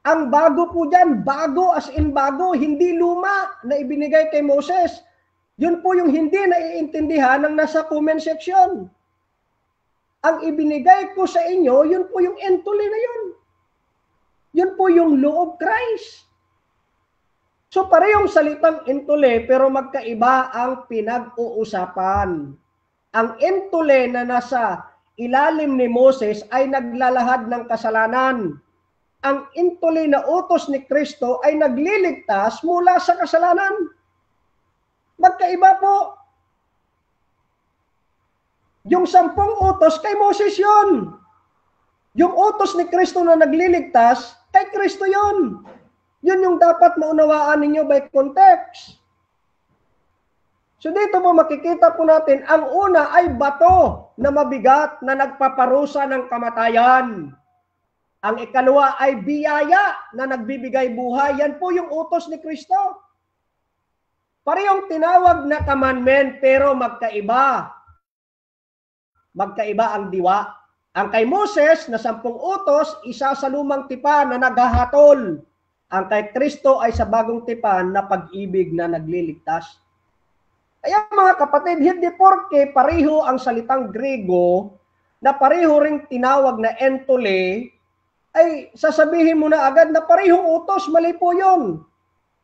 Ang bago po dyan, bago as in bago, hindi luma na ibinigay kay Moses. Yun po yung hindi naiintindihan ng nasa comment section. Ang ibinigay ko sa inyo, yun po yung entole na yun. Yun po yung law of Christ. So parehong salitang entole pero magkaiba ang pinag-uusapan. Ang entole na nasa ilalim ni Moses ay naglalahad ng kasalanan. Ang entole na utos ni Kristo ay nagliligtas mula sa kasalanan. Magkaiba po. Yung 10 utos kay Moses yun. Yung utos ni Kristo na nagliligtas, kay Kristo yun. Yun yung dapat maunawaan ninyo by context. So dito po makikita po natin, ang una ay bato na mabigat na nagpaparusa ng kamatayan. Ang ikalawa ay biyaya na nagbibigay buhay. Yan po yung utos ni Kristo. Parehong tinawag na commandment pero magkaiba. Magkaiba ang diwa. Ang kay Moses na 10 utos, isa sa lumang tipan na naghahatol. Ang kay Kristo ay sa bagong tipan na pag-ibig na nagliligtas. Kaya mga kapatid, hindi porke pareho ang salitang Grego na pareho ring tinawag na entole, ay sasabihin mo na agad na parehong utos, mali po yun.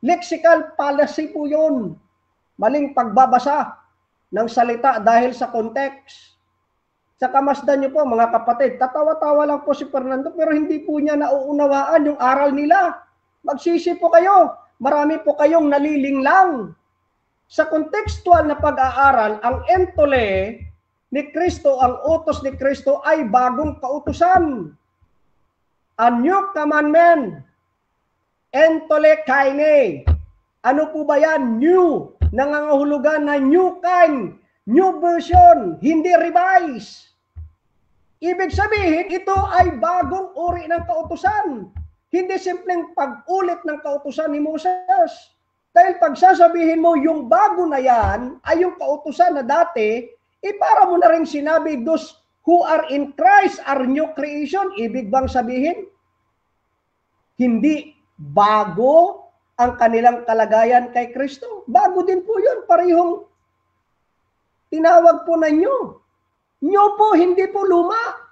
Lexical fallacy po yun. Maling pagbabasa ng salita dahil sa context. Sa kamasdan niyo po mga kapatid, tatawa-tawa lang po si Fernando pero hindi po niya nauunawaan yung aral nila. Magsisi po kayo. Marami po kayong nalilinglang. Sa contextual na pag-aaral, ang entole ni Kristo, ang utos ni Kristo ay bagong kautusan. A new commandment. Entole kaine. Ano po ba yan? New. Nangangahulugan na new kind. New version. Hindi revise. Ibig sabihin, ito ay bagong uri ng kautusan. Hindi simpleng pag-ulit ng kautusan ni Moses. Dahil pag sasabihin mo, yung bago na yan ay yung kautusan na dati, para mo na rin sinabi, those who are in Christ are new creation. Ibig bang sabihin? Hindi bago ang kanilang kalagayan kay Kristo. Bago din po yun. Parehong tinawag po na new. New po, hindi po luma.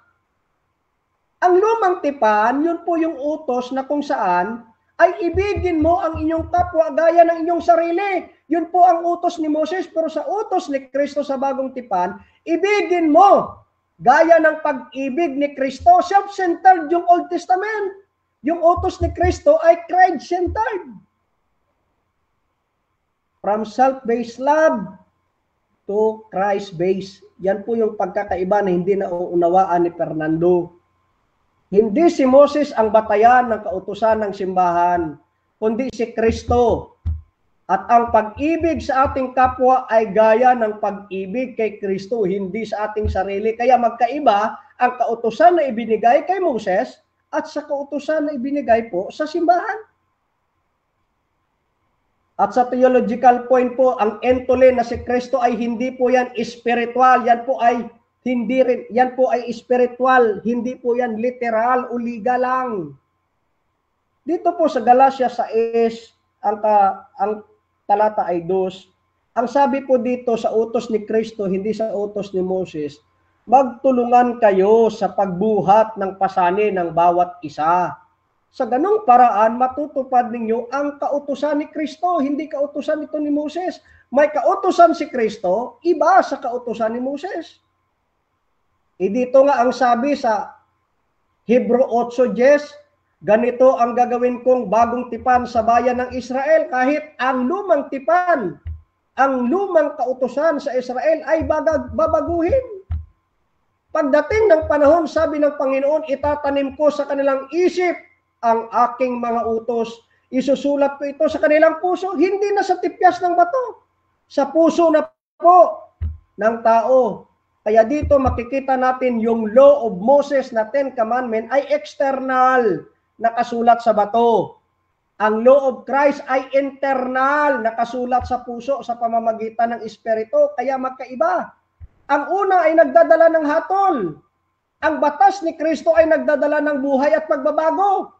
Ang lumang tipan, yun po yung utos na kung saan ay ibigin mo ang inyong kapwa gaya ng inyong sarili. Yun po ang utos ni Moses, pero sa utos ni Kristo sa bagong tipan, ibigin mo gaya ng pag-ibig ni Kristo. Self-centered yung Old Testament. Yung utos ni Kristo ay Christ-centered. From self-based love to Christ-based. Yan po yung pagkakaiba na hindi nauunawaan ni Fernando. Hindi si Moses ang batayan ng kautusan ng simbahan, kundi si Kristo. At ang pag-ibig sa ating kapwa ay gaya ng pag-ibig kay Kristo, hindi sa ating sarili. Kaya magkaiba ang kautusan na ibinigay kay Moses at sa kautusan na ibinigay po sa simbahan. At sa theological point po, ang entole na si Kristo ay hindi po yan spiritual, yan po ay hindi rin, yan po ay spiritual, hindi po yan literal o liga lang. Dito po sa Galatia 6, ang talata ay 2, ang sabi po dito sa utos ni Kristo, hindi sa utos ni Moses, magtulungan kayo sa pagbuhat ng pasanin ng bawat isa. Sa ganung paraan, matutupad ninyo ang kautusan ni Kristo, hindi kautusan ito ni Moses. May kautusan si Kristo, iba sa kautusan ni Moses. Dito nga ang sabi sa Hebrew 8:10, ganito ang gagawin kong bagong tipan sa bayan ng Israel kahit ang lumang tipan, ang lumang kautusan sa Israel ay babaguhin. Pagdating ng panahon, sabi ng Panginoon, itatanim ko sa kanilang isip ang aking mga utos. Isusulat ko ito sa kanilang puso, hindi na sa tipyas ng bato, sa puso na po ng tao. Kaya dito makikita natin yung law of Moses na 10 Commandment ay external, nakasulat sa bato. Ang law of Christ ay internal, nakasulat sa puso sa pamamagitan ng Espiritu. Kaya magkaiba. Ang una ay nagdadala ng hatol. Ang batas ni Kristo ay nagdadala ng buhay at pagbabago.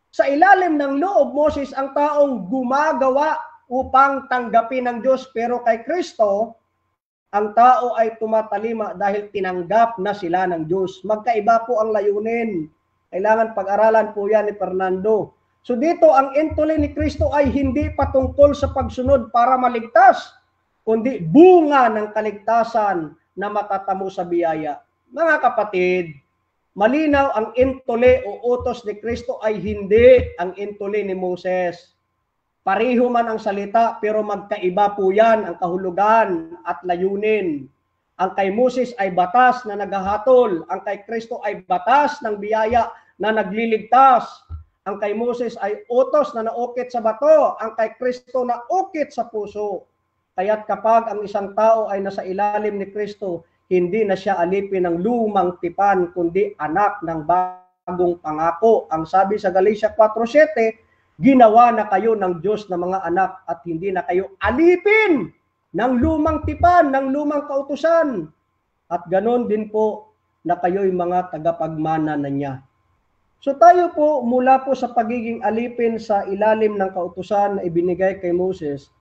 Sa ilalim ng law of Moses, ang taong gumagawa upang tanggapin ng Diyos. Pero kay Kristo, ang tao ay tumatalima dahil tinanggap na sila ng Diyos. Magkaiba po ang layunin. Kailangan pag-aralan po yan ni Fernando. So dito, ang entole ni Kristo ay hindi patungkol sa pagsunod para maligtas, kundi bunga ng kaligtasan na matatamo sa biyaya. Mga kapatid, malinaw ang entole o utos ni Kristo ay hindi ang entole ni Moses. Pareho man ang salita, pero magkaiba po yan ang kahulugan at layunin. Ang kay Moses ay batas na naghahatol. Ang kay Kristo ay batas ng biyaya na nagliligtas. Ang kay Moses ay utos na naukit sa bato. Ang kay Kristo na ukit sa puso. Kaya't kapag ang isang tao ay nasa ilalim ni Kristo, hindi na siya alipin ng lumang tipan, kundi anak ng bagong pangako. Ang sabi sa Galatia 4:7, ginawa na kayo ng Diyos na mga anak at hindi na kayo alipin ng lumang tipan, ng lumang kautusan. At ganon din po na kayo'y mga tagapagmana na niya. So tayo po, mula po sa pagiging alipin sa ilalim ng kautusan na ibinigay kay Moses,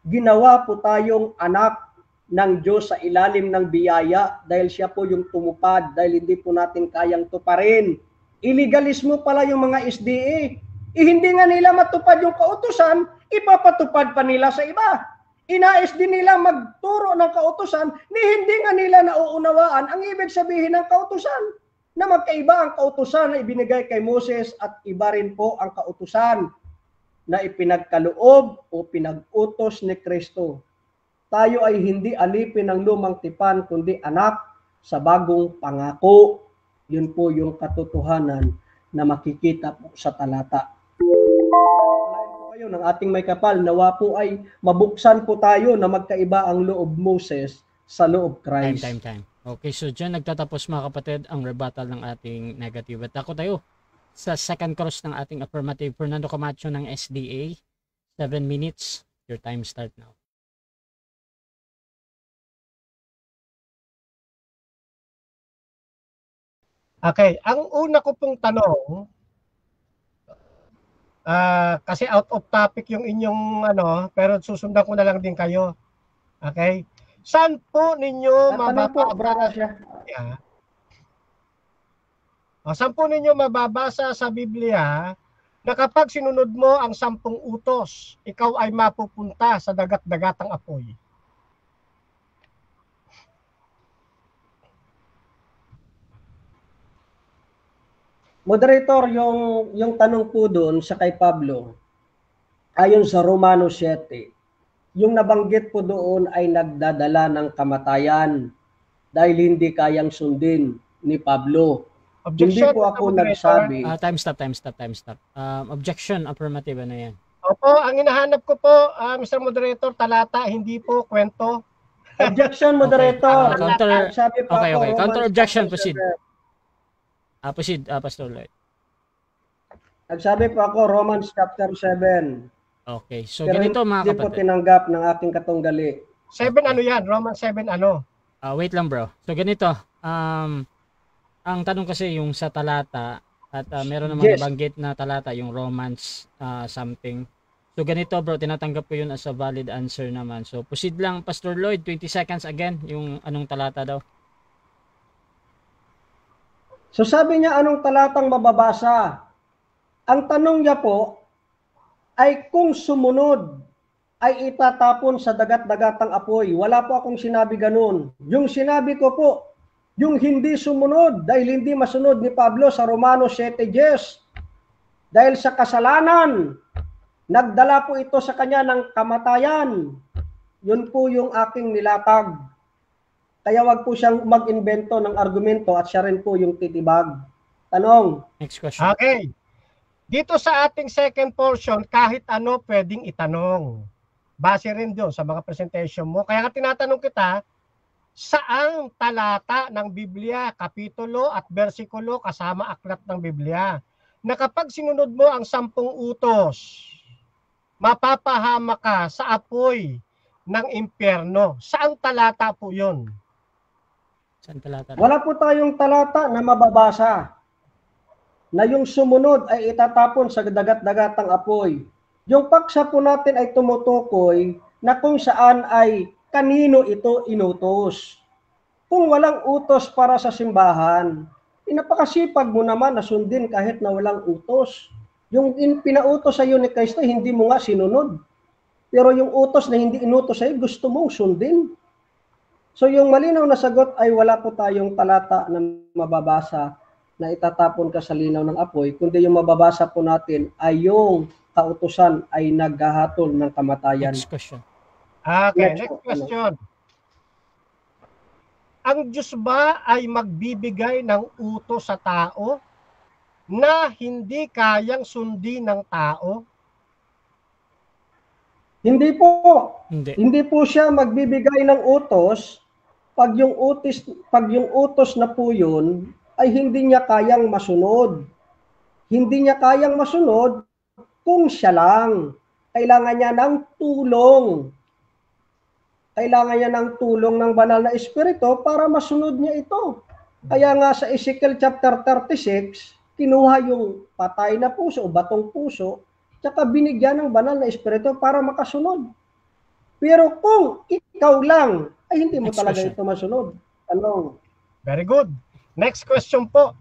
ginawa po tayong anak ng Diyos sa ilalim ng biyaya dahil siya po yung tumupad, dahil hindi po natin kayang tuparin. Ilegalismo pala yung mga SDA. Hindi nga nila matupad yung kautusan, ipapatupad pa nila sa iba. Inais din nila magturo ng kautusan, hindi nga nila nauunawaan ang ibig sabihin ng kautusan. Na magkaiba ang kautusan na ibinigay kay Moses at iba rin po ang kautusan na ipinagkaloob o pinag-utos ni Kristo. Tayo ay hindi alipin ng lumang tipan, kundi anak sa bagong pangako. Yun po yung katotohanan na makikita po sa talata. Ng ating may kapal, nawa po ay mabuksan po tayo na magkaiba ang loob Moses sa loob Christ. Time. Okay, so dyan nagtatapos mga kapatid ang rebuttal ng ating negative. At ako tayo sa second cross ng ating affirmative. Fernando Camacho ng SDA, 7 minutes. Your time start now. Okay, ang una ko pong tanong, kasi out of topic yung inyong pero susundan ko na lang din kayo. Okay? Saan po ninyo mababasa? Saan po ninyo mababasa sa Biblia na kapag sinunod mo ang 10 utos, ikaw ay mapupunta sa dagat-dagatang apoy? Moderator, yung tanong po doon sa kay Pablo, ayon sa Romano 7, yung nabanggit po doon ay nagdadala ng kamatayan dahil hindi kayang sundin ni Pablo. Objection, hindi po ako nagsabi. Time stop. Objection, affirmative, ano yan? Opo, ang hinahanap ko po, Mr. Moderator, talata, hindi po kwento. Objection, Moderator. Counter, Sabi pa okay. ako, Counter Romans objection, chapter proceed. 7. Proceed, Pastor Lloyd. Nagsabi po ako, Romans chapter 7. Okay, so Pero ganito mga hindi po kapatid. tinanggap ng aking katunggali. 7 ano yan? Romans 7 ano? Wait lang bro. So ganito, ang tanong kasi yung sa talata at meron namang Yes. nabanggit na talata yung Romans something. So ganito bro, tinatanggap ko yun as a valid answer naman. So proceed lang Pastor Lloyd, 20 seconds again yung anong talata daw. So sabi niya, anong talatang mababasa? Ang tanong niya po ay kung sumunod ay itatapon sa dagat-dagatang apoy. Wala po akong sinabi ganun. Yung sinabi ko po, yung hindi sumunod dahil hindi masunod ni Pablo sa Romano 7:10. Dahil sa kasalanan, nagdala po ito sa kanya ng kamatayan. Yun po yung aking nilatag. Kaya wag po siyang mag-invento ng argumento at siya rin po yung titibag. Tanong. Next question. Okay. Dito sa ating second portion, kahit ano pwedeng itanong. Base rin doon sa mga presentation mo. Kaya tinatanong kita, saang talata ng Biblia, kapitulo at bersikulo kasama aklat ng Biblia, na kapag sinunod mo ang 10 utos, mapapahama ka sa apoy ng impyerno. Saang talata po yun? Saan talata? Wala po tayong talata na mababasa na yung sumunod ay itatapon sa dagat-dagatang apoy. Yung paksa po natin ay tumutukoy na kung saan ay kanino ito inutos. Kung walang utos para sa simbahan, napakasipag mo naman na sundin kahit na walang utos. Yung pinautos sa iyo ni Kristo, hindi mo nga sinunod. Pero yung utos na hindi inutos sa iyo, gusto mong sundin. So yung malinaw na sagot ay wala po tayong talata na mababasa na itatapon ka sa linaw ng apoy, kundi yung mababasa po natin ay yung kautusan ay naghahatol ng kamatayan. Next question. Okay, next question. Ang Diyos ba ay magbibigay ng utos sa tao na hindi kayang sundin ng tao? Hindi po. Hindi. Hindi po siya magbibigay ng utos pag yung utos na po yun ay hindi niya kayang masunod. Hindi niya kayang masunod kung siya lang. Kailangan niya ng tulong. Kailangan niya ng tulong ng banal na espiritu para masunod niya ito. Kaya nga sa Ezekiel chapter 36, kinuha yung patay na puso o batong puso, tsaka binigyan ng banal na espiritu para makasunod. Pero kung ikaw lang, ay hindi mo Next talaga question. ito masunod. Ano? Very good. Next question po.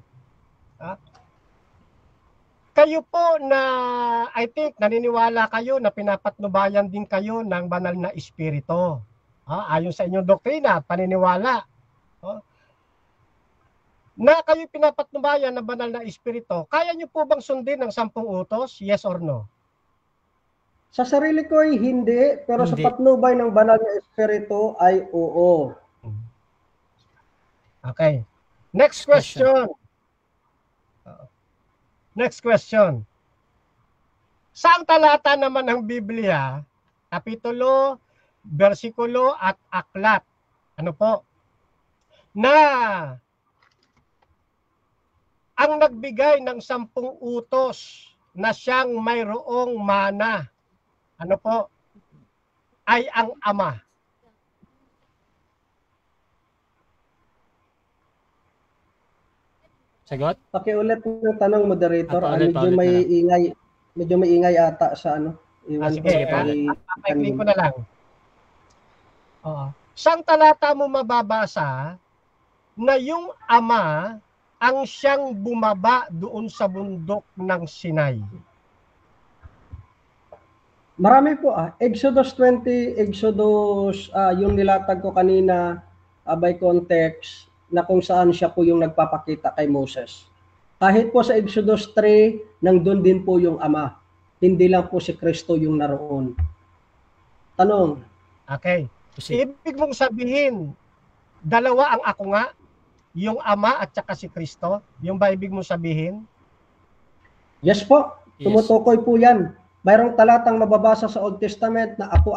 Kayo po na, I think, naniniwala kayo na pinapatnubayan din kayo ng banal na espiritu. Ayon sa inyong doktrina at paniniwala. Na kayo pinapatnubayan ng banal na espiritu, kaya nyo po bang sundin ng 10 utos? Yes or no? Sa sarili ko ay hindi, pero Hindi. sa patnubay ng banal na espiritu ay oo. Okay. Next question. Next question. Saang talata naman ng Biblia, kapitulo, bersikulo at aklat, ano po, na ang nagbigay ng 10 utos na siyang mayroong mana, ano po, ay ang Ama? Sagot? Pakiulit ng tanong, moderator. Paulit Medyo may ingay ata sa ano. Iwan Sige, ko papaikling ko na lang. Saang talata mo mababasa na yung Ama ang siyang bumaba doon sa bundok ng Sinai? Marami po Exodus 20, Exodus, yung nilatag ko kanina by context na kung saan siya po yung nagpapakita kay Moses. Kahit po sa Exodus 3, nandun din po yung Ama. Hindi lang po si Kristo yung naroon. Tanong. Okay. Ibig mong sabihin, dalawa ang ako nga, yung Ama at saka si Kristo? Yung ba ibig mong sabihin? Yes po, Yes. tumutukoy po yan. Mayroong talatang mababasa sa Old Testament na ako,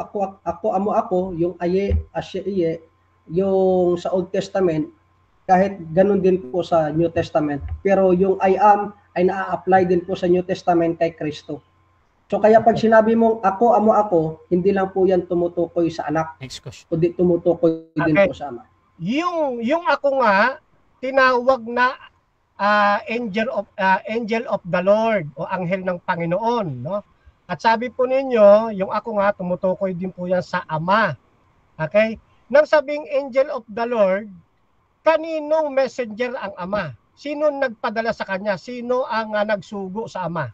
amo ako, yung aye, asya iye, yung sa Old Testament, kahit ganun din po sa New Testament. Pero yung I am ay na-apply din po sa New Testament kay Kristo. So kaya pag sinabi mong ako, amo ako, hindi lang po yan tumutukoy sa anak, Next question. kundi tumutukoy din Okay. po sa ama. Yung ako nga, tinawag na angel of the Lord o anghel ng Panginoon, no? At sabi po ninyo, yung ako nga tumutukoy din po yan sa Ama. Okay? Nang sabing angel of the Lord, kaninong messenger ang Ama? Sino nagpadala sa kanya? Sino ang nagsugo sa Ama?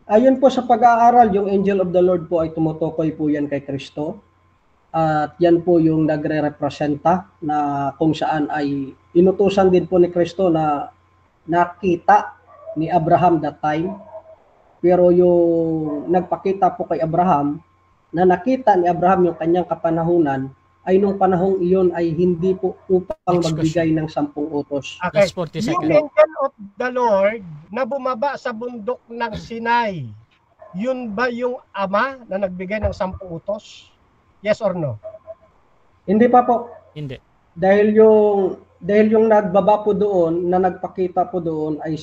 Ayon po sa pag-aaral, yung angel of the Lord po ay tumutukoy po yan kay Kristo. At yan po yung nagre-representa na kung saan ay inutusan din po ni Kristo na nakita ni Abraham that time. Pero yung nagpakita po kay Abraham, na nakita ni Abraham yung kanyang kapanahunan, ay nung panahong iyon ay hindi po upang Next magbigay ng 10 utos. Okay. Last 40 Yung seconds. angel of the Lord na bumaba sa bundok ng Sinai, yun ba yung Ama na nagbigay ng 10 utos? Yes or no? Hindi pa po. Hindi. Dahil yung nagbaba po doon, na nagpakita po doon ay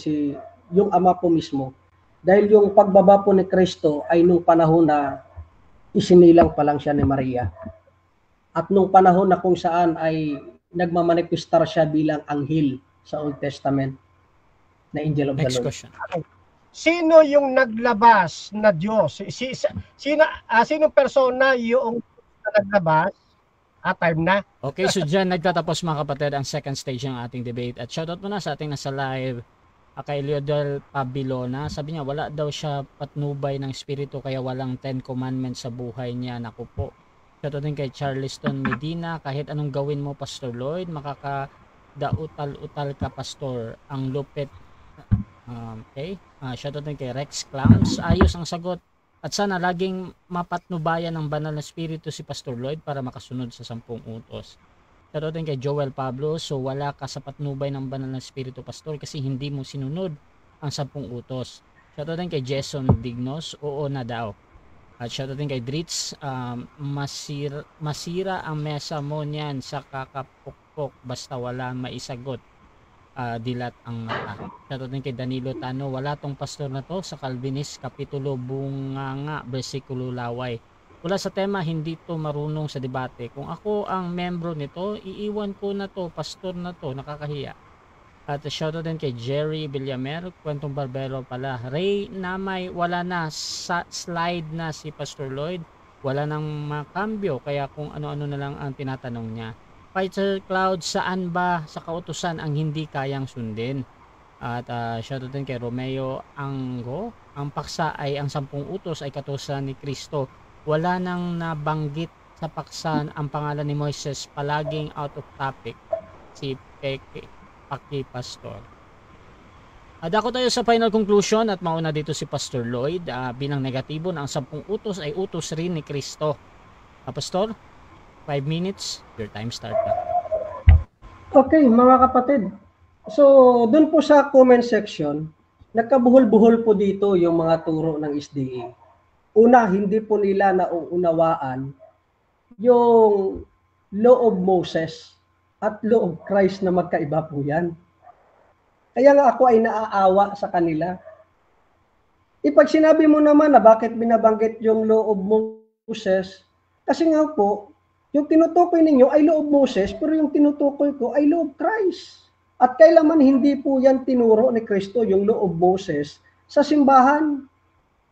yung Ama po mismo. Dahil yung pagbaba po ni Kristo ay nung panahon na isinilang pa lang siya ni Maria. At nung panahon na kung saan ay nagmamanifestar siya bilang anghel sa Old Testament na angel of the Next Lord. question. sino yung naglabas na Diyos? Sinong persona yung naglabas? Time na. Okay, so dyan nagtatapos mga kapatid ang second stage ng ating debate. At shoutout muna sa ating nasa live, kay Leodel Pabilona. Sabi niya, wala daw siya patnubay ng espiritu kaya walang 10 commandments sa buhay niya. Naku po. Shoutout din kay Charleston Medina. Kahit anong gawin mo, Pastor Lloyd, makakadautal-utal ka, Pastor. Ang lupit. Okay. Shoutout din kay Rex Clowns. Ayos ang sagot. At sana laging mapatnubayan ng banal na espiritu si Pastor Lloyd para makasunod sa 10 utos. Shoutout din kay Joel Pablo. So wala ka sa patnubay ng banal na espiritu, Pastor, kasi hindi mo sinunod ang 10 utos. Shoutout din kay Jason Dignos. Oo na daw. At shoutout din kay Dritz. Masira ang mesa mo niyan sa kakapukpok basta wala maisagot. Dilat ang mata. Shoutout din kay Danilo Tano. Wala tong pastor na to sa Calvinist Kapitulo Bunganga versikulo Laway. Wala sa tema, hindi to marunong sa debate. Kung ako ang membro nito, iiwan ko na to, pastor na to, nakakahiya. At shoutout din kay Jerry Villamer, Kwentong Barbero pala. Ray Namay, wala na, slide na si Pastor Lloyd. Wala nang makambyo, kaya kung ano-ano na lang ang tinatanong niya. Fighter Cloud, saan ba sa kautusan ang hindi kayang sundin? At shoutout din kay Romeo Anggo. Ang paksa ay ang 10 utos ay kautusan ni Kristo. Wala nang nabanggit sa paksa ang pangalan ni Moises. Palaging out of topic si Paki Pastor. Dako tayo sa final conclusion at mauna dito si Pastor Lloyd. Bilang negatibo na ang 10 utos ay utos rin ni Kristo. Pastor, 5 minutes, your time start na. Okay, mga kapatid. So, dun po sa comment section, nagkabuhol-buhol po dito yung mga turo ng SDA. Una, hindi po nila nauunawaan yung law of Moses at law of Christ na magkaiba po yan. Kaya nga ako ay naaawa sa kanila. Ipag sinabi mo naman na bakit binabanggit yung law of Moses, kasi nga po, yung tinutukoy ninyo ay law of Moses, pero yung tinutukoy ko ay law of Christ. At kailanman hindi po yan tinuro ni Kristo, yung law of Moses, sa simbahan.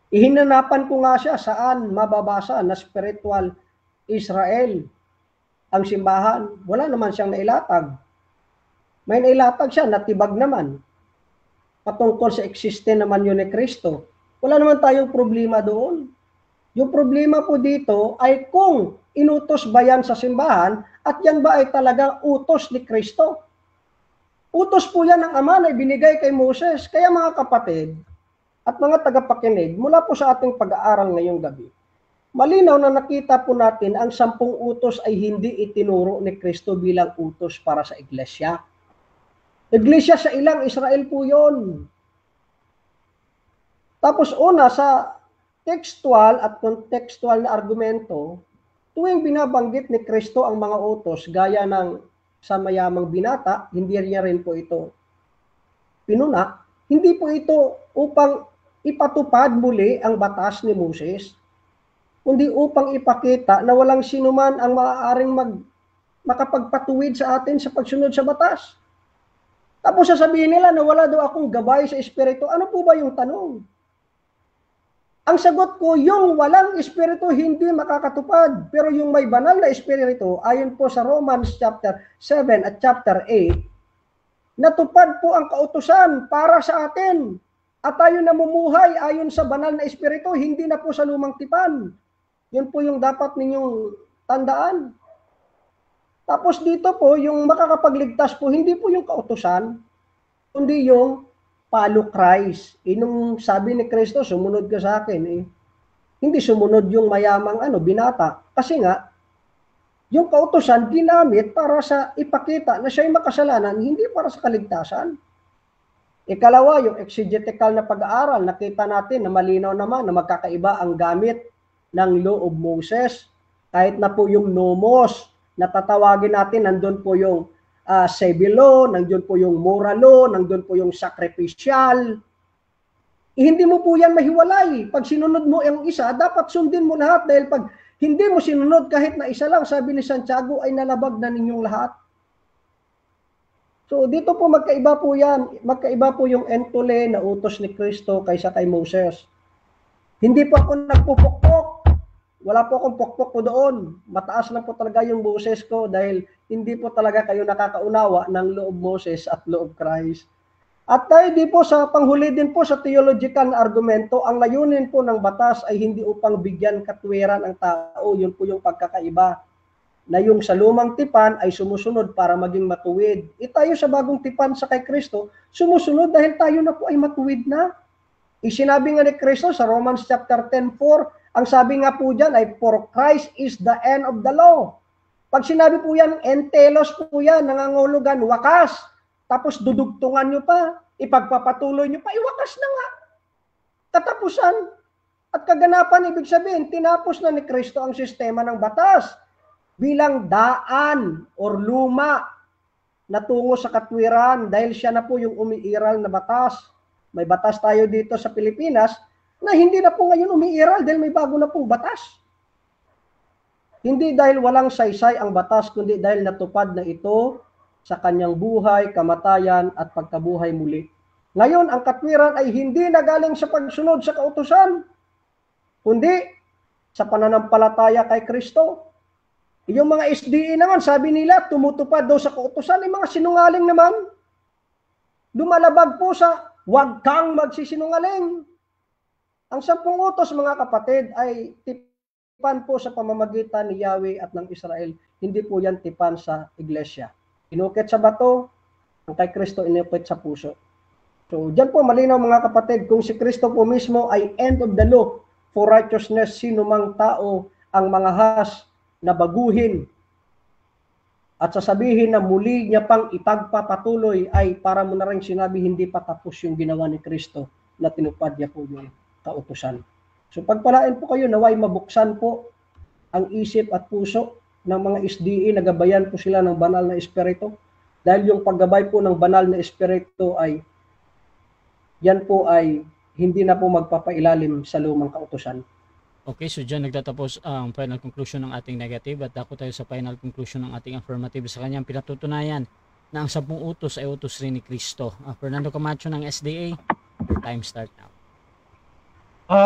Ihinanapan ko nga siya saan mababasa na spiritual Israel ang simbahan. Wala naman siyang nailatag. May nailatag siya, natibag naman. Patungkol sa existen naman yun ni Kristo. Wala naman tayong problema doon. Yung problema po dito ay kung inutos ba yan sa simbahan at yan ba ay talagang utos ni Kristo. Utos po yan ng Ama na ibinigay kay Moses. Kaya mga kapatid at mga tagapakinig, mula po sa ating pag-aaral ngayong gabi, malinaw na nakita po natin ang 10 utos ay hindi itinuro ni Kristo bilang utos para sa iglesia. Iglesia sa ilang Israel po yun. Tapos una sa textual at contextual na argumento, tuwing binabanggit ni Kristo ang mga utos gaya ng sa mayamang binata, hindi niya rin po ito pinuna. Hindi po ito upang ipatupad muli ang batas ni Moses, kundi upang ipakita na walang sinuman ang maaaring makapagpatuwid sa atin sa pagsunod sa batas. Tapos sasabihin nila na wala daw akong gabay sa espiritu. Ano po ba yung tanong? Ang sagot ko, yung walang espiritu hindi makakatupad. Pero yung may banal na espiritu, ayon po sa Romans chapter 7 at chapter 8, natupad po ang kautusan para sa atin. At tayo namumuhay ayon sa banal na espiritu, hindi na po sa lumang tipan. Yun po yung dapat ninyong tandaan. Tapos dito po, yung makakapagligtas po, hindi po yung kautusan, kundi yung follow Christ. Nung sabi ni Kristo, sumunod ka sa akin. Hindi sumunod yung mayamang binata. Kasi nga, yung kautusan ginamit para sa ipakita na siya'y makasalanan, hindi para sa kaligtasan. Ikalawa, yung exegetical na pag-aaral, nakita natin na malinaw naman na magkakaiba ang gamit ng law of Moses. Kahit na po yung nomos, natatawagin natin, nandun po yung civil law, nandun po yung moral law, nandun po yung sacrificial. Hindi mo po yan mahiwalay. Pag sinunod mo yung isa, dapat sundin mo lahat dahil pag hindi mo sinunod, kahit na isa lang, sabi ni Santiago, ay nalabag na ninyong lahat. So dito po magkaiba po yan. Magkaiba po yung entole na utos ni Kristo kaysa kay Moses. Hindi po ako nagpupukpok. Wala po akong pukpok po doon. Mataas lang po talaga yung boses ko dahil hindi po talaga kayo nakakaunawa ng loob Moses at loob Christ. At tayo di po sa panghuli din po sa theological na argumento, ang layunin po ng batas ay hindi upang bigyan katwiran ang tao. Yun po yung pagkakaiba. Na yung sa lumang tipan ay sumusunod para maging matuwid. Tayo sa bagong tipan sa kay Kristo, sumusunod dahil tayo na po ay matuwid na. Isinabi nga ni Kristo sa Romans chapter 10:4, ang sabi nga po dyan ay, for Christ is the end of the law. Pag sinabi po yan, entelos po yan, nangangulugan, wakas. Tapos dudugtungan nyo pa, ipagpapatuloy nyo pa, iwakas na nga. Katapusan. At kaganapan, ibig sabihin, tinapos na ni Kristo ang sistema ng batas bilang daan or luma na tungo sa katwiran dahil siya na po yung umiiral na batas. May batas tayo dito sa Pilipinas na hindi na po ngayon umiiral dahil may bago na pong batas. Hindi dahil walang saysay ang batas, kundi dahil natupad na ito sa kanyang buhay, kamatayan at pagkabuhay muli. Ngayon, ang katwiran ay hindi na galing sa pagsunod sa kautusan, kundi sa pananampalataya kay Kristo. Yung mga SDE naman, sabi nila, tumutupad daw sa kautusan, ay mga sinungaling naman. Lumalabag po sa huwag kang magsisinungaling. Ang 10 utos, mga kapatid, ay tipan po sa pamamagitan ni Yahweh at ng Israel. Hindi po yan tipan sa iglesia. Inukit sa bato, ang kay Kristo inukit sa puso. So, dyan po malinaw mga kapatid, kung si Kristo po mismo ay end of the law for righteousness, sino mang tao ang mga has na baguhin at sasabihin na muli niya pang ipagpapatuloy ay para mo na rin sinabi hindi pa tapos yung ginawa ni Kristo na tinupad niya po yung kautusan. So pagpalain po kayo naway mabuksan po ang isip at puso ng mga SDE, nagabayan po sila ng banal na espiritu dahil yung paggabay po ng banal na espiritu ay yan po ay hindi na po magpapailalim sa lumang kautusan. Okay, so dyan nagtatapos ang final conclusion ng ating negative at dako tayo sa final conclusion ng ating affirmative sa kanyang pinatutunayan na ang 10 utos ay utos rin ni Kristo. Fernando Camacho ng SDA, your time start now.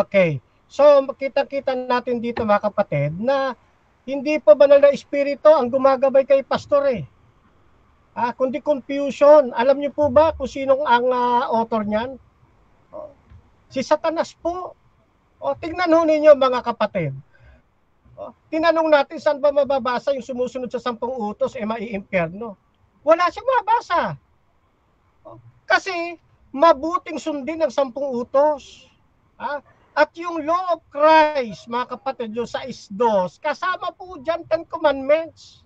Okay. So, kita-kita natin dito mga kapatid na hindi pa banal na espiritu ang gumagabay kay pastor eh. Kundi confusion. Alam niyo po ba kung sinong ang author niyan? Si Satanas po. Tingnan ho ninyo mga kapatid. Tinanong natin saan ba mababasa yung sumusunod sa 10 utos maiimpyerno. Wala siyang mabasa. Kasi mabuting sundin ang 10 utos. At yung law of Christ, mga kapatid, yung sa 6:2, kasama po dyan 10 commandments.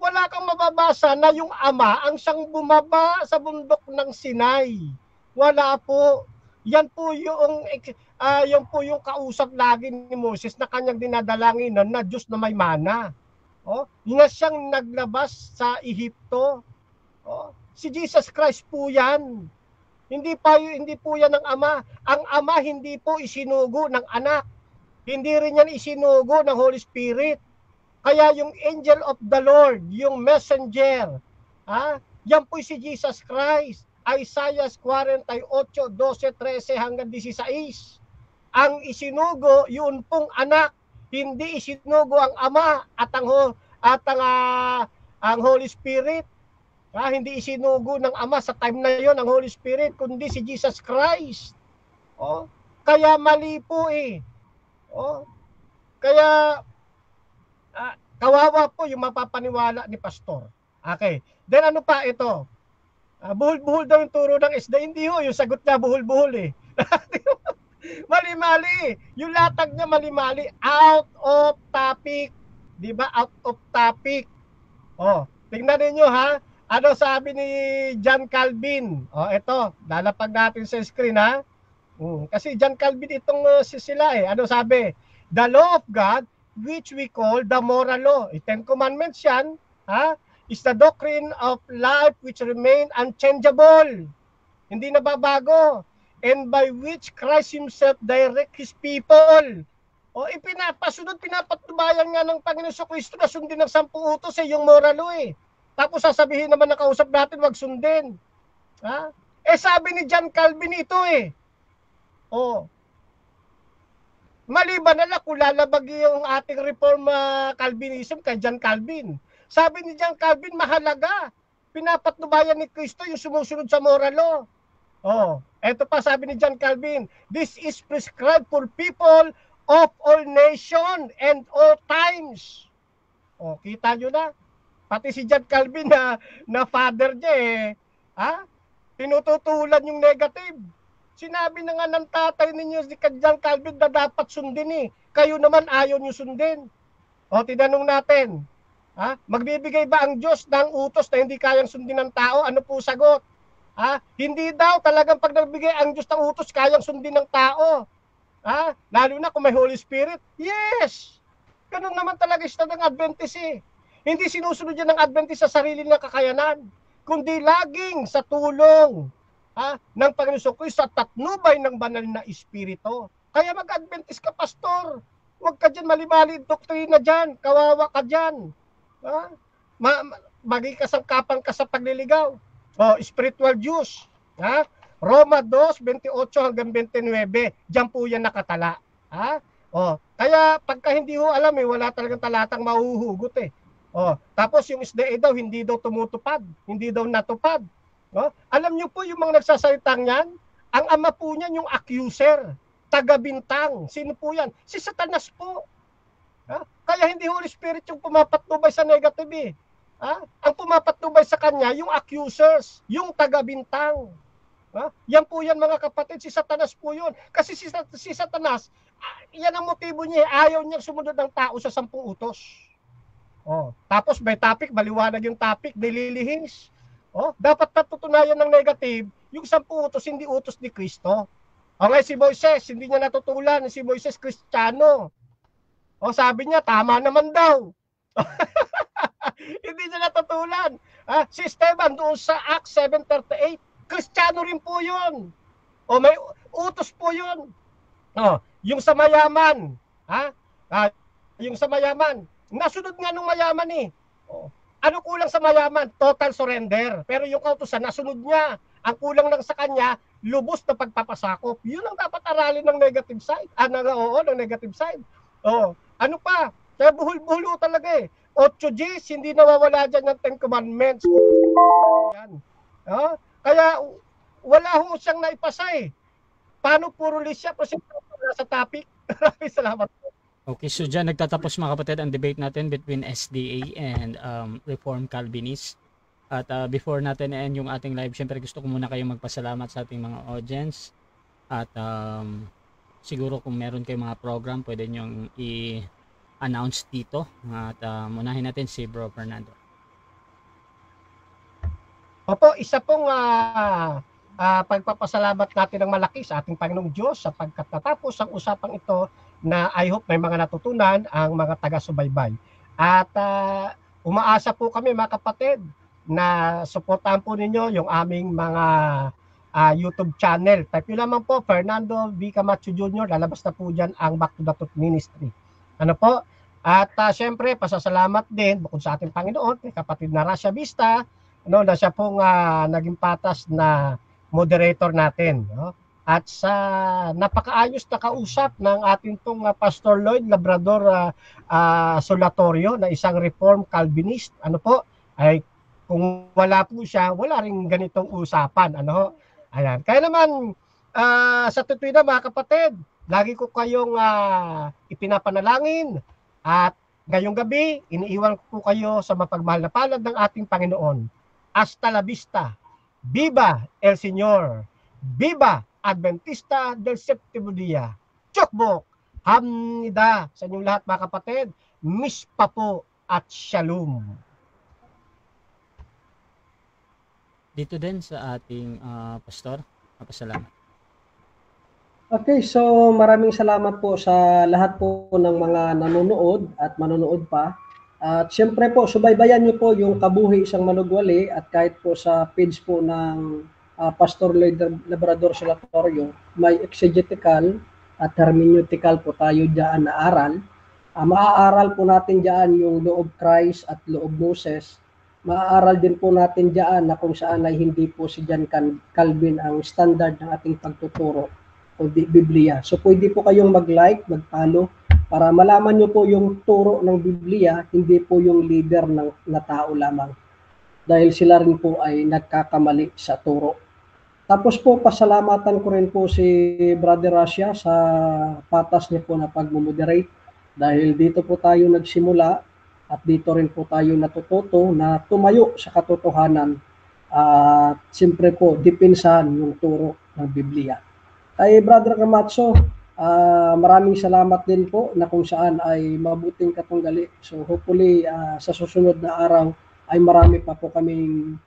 Wala kang mababasa na yung ama ang siyang bumaba sa bundok ng Sinai. Wala po. Yan po yung kausap lagi ni Moses na kanyang dinadalangin na Diyos na may mana. Nga siyang naglabas sa Ehipto. Si Jesus Christ po yan. Hindi po yan ng ama. Ang ama hindi po isinugo ng anak. Hindi rin yan isinugo ng Holy Spirit. Kaya yung angel of the Lord, yung messenger, yan po si Jesus Christ. Isaiah 48:12-13 hanggang 16. Ang isinugo, yun pong anak, hindi isinugo ang ama at ang Holy Spirit. Hindi isinugo ng ama sa time na yon ang Holy Spirit, kundi si Jesus Christ. Kaya mali po eh. Kaya kawawa po yung mapapaniwala ni pastor. Okay. Then ano pa ito? Buhol-buhol daw yung turo ng isda. Hindi ho, yung sagot niya buhol-buhol eh. Mali-mali. Yung latag niya mali-mali. Out of topic. Diba? Out of topic. Tingnan niyo ha. Ano sabi ni John Calvin? Ito. Lalapag natin sa screen ha. Kasi John Calvin itong sila eh. Ano sabi? The law of God, which we call the moral law. 10 commandments yan. Is the doctrine of life which remain unchangeable. Hindi nababago. And by which Christ Himself direct His people. Pinapatnubayan nga ng Panginoon sa Kristo na sundin ng 10 utos yung moral law eh. Tapos sasabihin naman ng kausap natin, wag sundin. Ha? Sabi ni John Calvin ito eh. Oh. Maliban na lang kung lalabag yung ating reform Calvinism kay John Calvin. Sabi ni John Calvin, mahalaga. Pinapatnubayan ni Kristo yung sumusunod sa moral law. Oh, eto pa sabi ni John Calvin, this is prescribed for people of all nation and all times. Oh, kita nyo na. Pati si John Calvin na father niya tinututulan yung negative. Sinabi na nga ng tatay ninyo si John Calvin na dapat sundin eh. Kayo naman ayaw nyo sundin. O, tinanong natin, magbibigay ba ang Diyos ng utos na hindi kayang sundin ng tao? Ano po sagot? Hindi daw talagang pag nagbigay ang Diyos ng utos, kayang sundin ng tao. Lalo na kung may Holy Spirit. Yes! Ganun naman talaga siya ng Adventist eh. Hindi sinusunod yan ng Adventist sa sarili ng kakayanan, kundi laging sa tulong ng Panginoon Kristo at patnubay ng banal na Espiritu. Kaya mag-Adventist ka, pastor. Huwag ka dyan malimali doktrina dyan. Kawawa ka dyan. Maging kasangkapan ka sa pagliligaw. Spiritual juice. Roma 2:28 hanggang 29. Diyan po yan nakatala. Kaya pagka hindi ho alam wala talagang talatang mahuhugot eh. Tapos yung SDA daw hindi daw tumutupad, hindi daw natupad. Alam niyo po yung mga nagsasalitang yan, ang ama po niyan yung accuser, taga-bintang. Sino po yan? Si Satanas po. Kaya hindi Holy Spirit yung pumapatnubay sa negative eh. Ang pumapatnubay sa kanya yung accusers, yung taga-bintang. Yan po yan mga kapatid, si Satanas po yun. Kasi si Satanas, yan ang motibo niya, ayaw niya sumunod ng tao sa 10 utos. Tapos may topic, maliwanag yung topic, nililihis. Dapat natutunayan ng negative, yung 10 utos, hindi utos ni Kristo. Okay, si Moises, hindi niya natutulan, si Moises Kristiyano. Sabi niya, tama naman daw. Hindi niya natutulan. Si Esteban doon sa Acts 7:38, Kristiyano rin po yun. May utos po yun. Yung sa mayaman, yung sa mayaman, nasunod nga nung mayaman eh. Ano kulang sa mayaman? Total surrender. Pero yung kautusan, nasunod niya. Ang kulang lang sa kanya, lubos na pagpapasakop. Yun ang dapat aralin ng negative side. Ng negative side. Ano pa? Kaya buhul-buhul talaga eh. 8 Gs, hindi nawawala dyan ng 10 Commandments. Yan. Kaya wala ho siyang naipasa eh. Paano puro list siya? Kasi sa topic. Salamat po. Okay, so dyan nagtatapos mga kapatid ang debate natin between SDA and Reformed Calvinist. At before natin end yung ating live, syempre gusto ko muna kayong magpasalamat sa ating mga audience. At siguro kung meron kayong mga program, pwede nyong i-announce dito. At munahin natin si Bro Fernando. Opo, isa pong pagpapasalamat natin ng malaki sa ating Panginoong Diyos sapagkat natapos ang usapang ito na I hope may mga natutunan ang mga taga-subaybay. At umaasa po kami mga kapatid na suportahan po ninyo yung aming mga YouTube channel. Type nyo naman po, Fernando V. Camacho Jr. Lalabas na po dyan ang Back to the Truth Ministry. Ano po? At syempre, pasasalamat din bukod sa ating Panginoon, kay kapatid na Rasha Vista, na siya pong naging patas na moderator natin. At sa napakaayos na kausap ng ating pong Pastor Lloyd Labrador Solatorio na isang Reformed Calvinist, ay kung wala po siya, wala rin ganitong usapan. Ayan. Kaya naman, sa tutuwi na mga kapatid, lagi ko kayong ipinapanalangin at ngayong gabi, iniiwan ko kayo sa mapagmahal na palad ng ating Panginoon. Hasta la vista. Viva el Señor. Viva Adventista del Séptimo Día. Chokbok. Hamnida sa inyong lahat mga kapatid. Mispa po at shalom. Dito din sa ating pastor. Papasalamat. Okay, so maraming salamat po sa lahat po ng mga nanonood at manonood pa. At siyempre po, subaybayan niyo po yung Kabuhi Isang Manugwali at kahit po sa page po ng Pastor Lloyd Labrador Solatorio, may exegetical at hermeneutical po tayo diyan na aral. Maaaral po natin diyan yung loob Christ at loob Moses Maaaral din po natin diyan na kung saan ay hindi po si John Calvin ang standard ng ating pagtuturo o Biblia. So pwede po kayong mag-like, mag-follow para malaman nyo po yung turo ng Biblia, hindi po yung leader na tao lamang. Dahil sila rin po ay nagkakamali sa turo. Tapos po, pasalamatan ko rin po si Brother Russia sa patas niya po na pag-moderate. Dahil dito po tayo nagsimula at dito rin po tayo natututo na tumayo sa katotohanan at siyempre po, dipinsahan yung turo ng Biblia. Kay Brother Camacho, maraming salamat din po na kung saan ay mabuting katunggali. So hopefully sa susunod na araw ay marami pa po kaming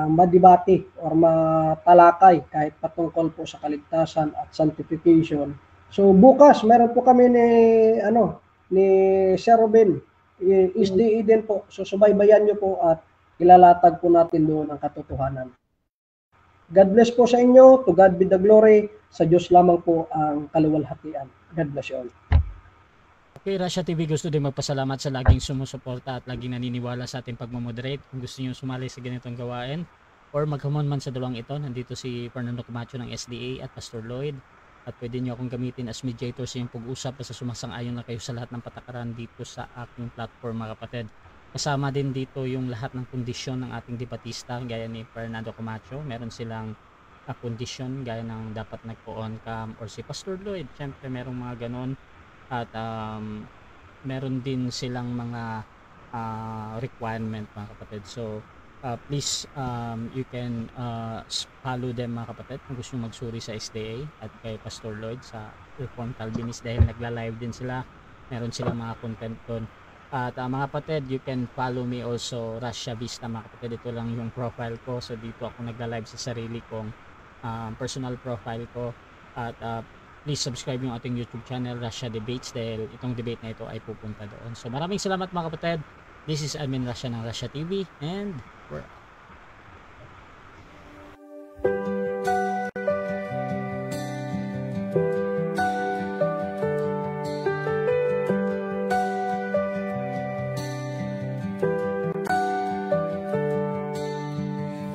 madibati or matalakay kahit patungkol po sa kaligtasan at sanctification. So bukas meron po kami ni Sir Ruben, SDE din po. So subaybayan nyo po at ilalatag po natin doon ang katotohanan. God bless po sa inyo. To God be the glory. Sa Diyos lamang po ang kaluwalhatian. God bless you all. Okay, Russia TV, gusto din magpasalamat sa laging sumusuporta at laging naniniwala sa ating pagmamoderate. Kung gusto niyo sumali sa ganitong gawain or maghamon man sa dalawang ito, nandito si Fernando Camacho ng SDA at Pastor Lloyd. At pwede niyo akong gamitin as mediator sa iyong pag-usap basta sumasang-ayon na kayo sa lahat ng patakaran dito sa aking platform, mga kapatid. Kasama din dito yung lahat ng kondisyon ng ating debatista gaya ni Fernando Camacho. Meron silang kondisyon gaya ng dapat nagpo-on cam or si Pastor Lloyd. Siyempre merong mga ganon. At meron din silang mga requirement, mga kapatid. So please you can follow them, mga kapatid, kung gusto nyo magsuri sa SDA at kay Pastor Lloyd sa Reformed Calvinist dahil nagla-live din sila. Meron silang mga content doon. At mga kapatid, you can follow me also, Russia Vista, mga kapatid. Ito lang yung profile ko. So dito ako nagla-live sa sarili kong personal profile ko. At please subscribe yung ating YouTube channel, Russia Debates, dahil itong debate na ito ay pupunta doon. So maraming salamat, mga kapatid. This is Admin Russia ng Russia TV, and we're out.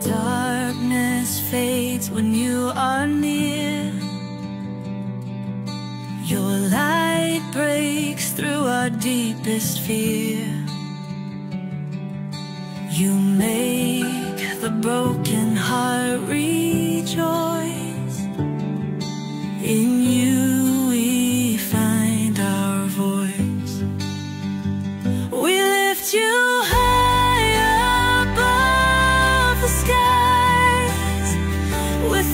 Darkness fades when you are near. Your light breaks through our deepest fear. You make the broken heart rejoice. In you we find our voice. We lift you high above the skies with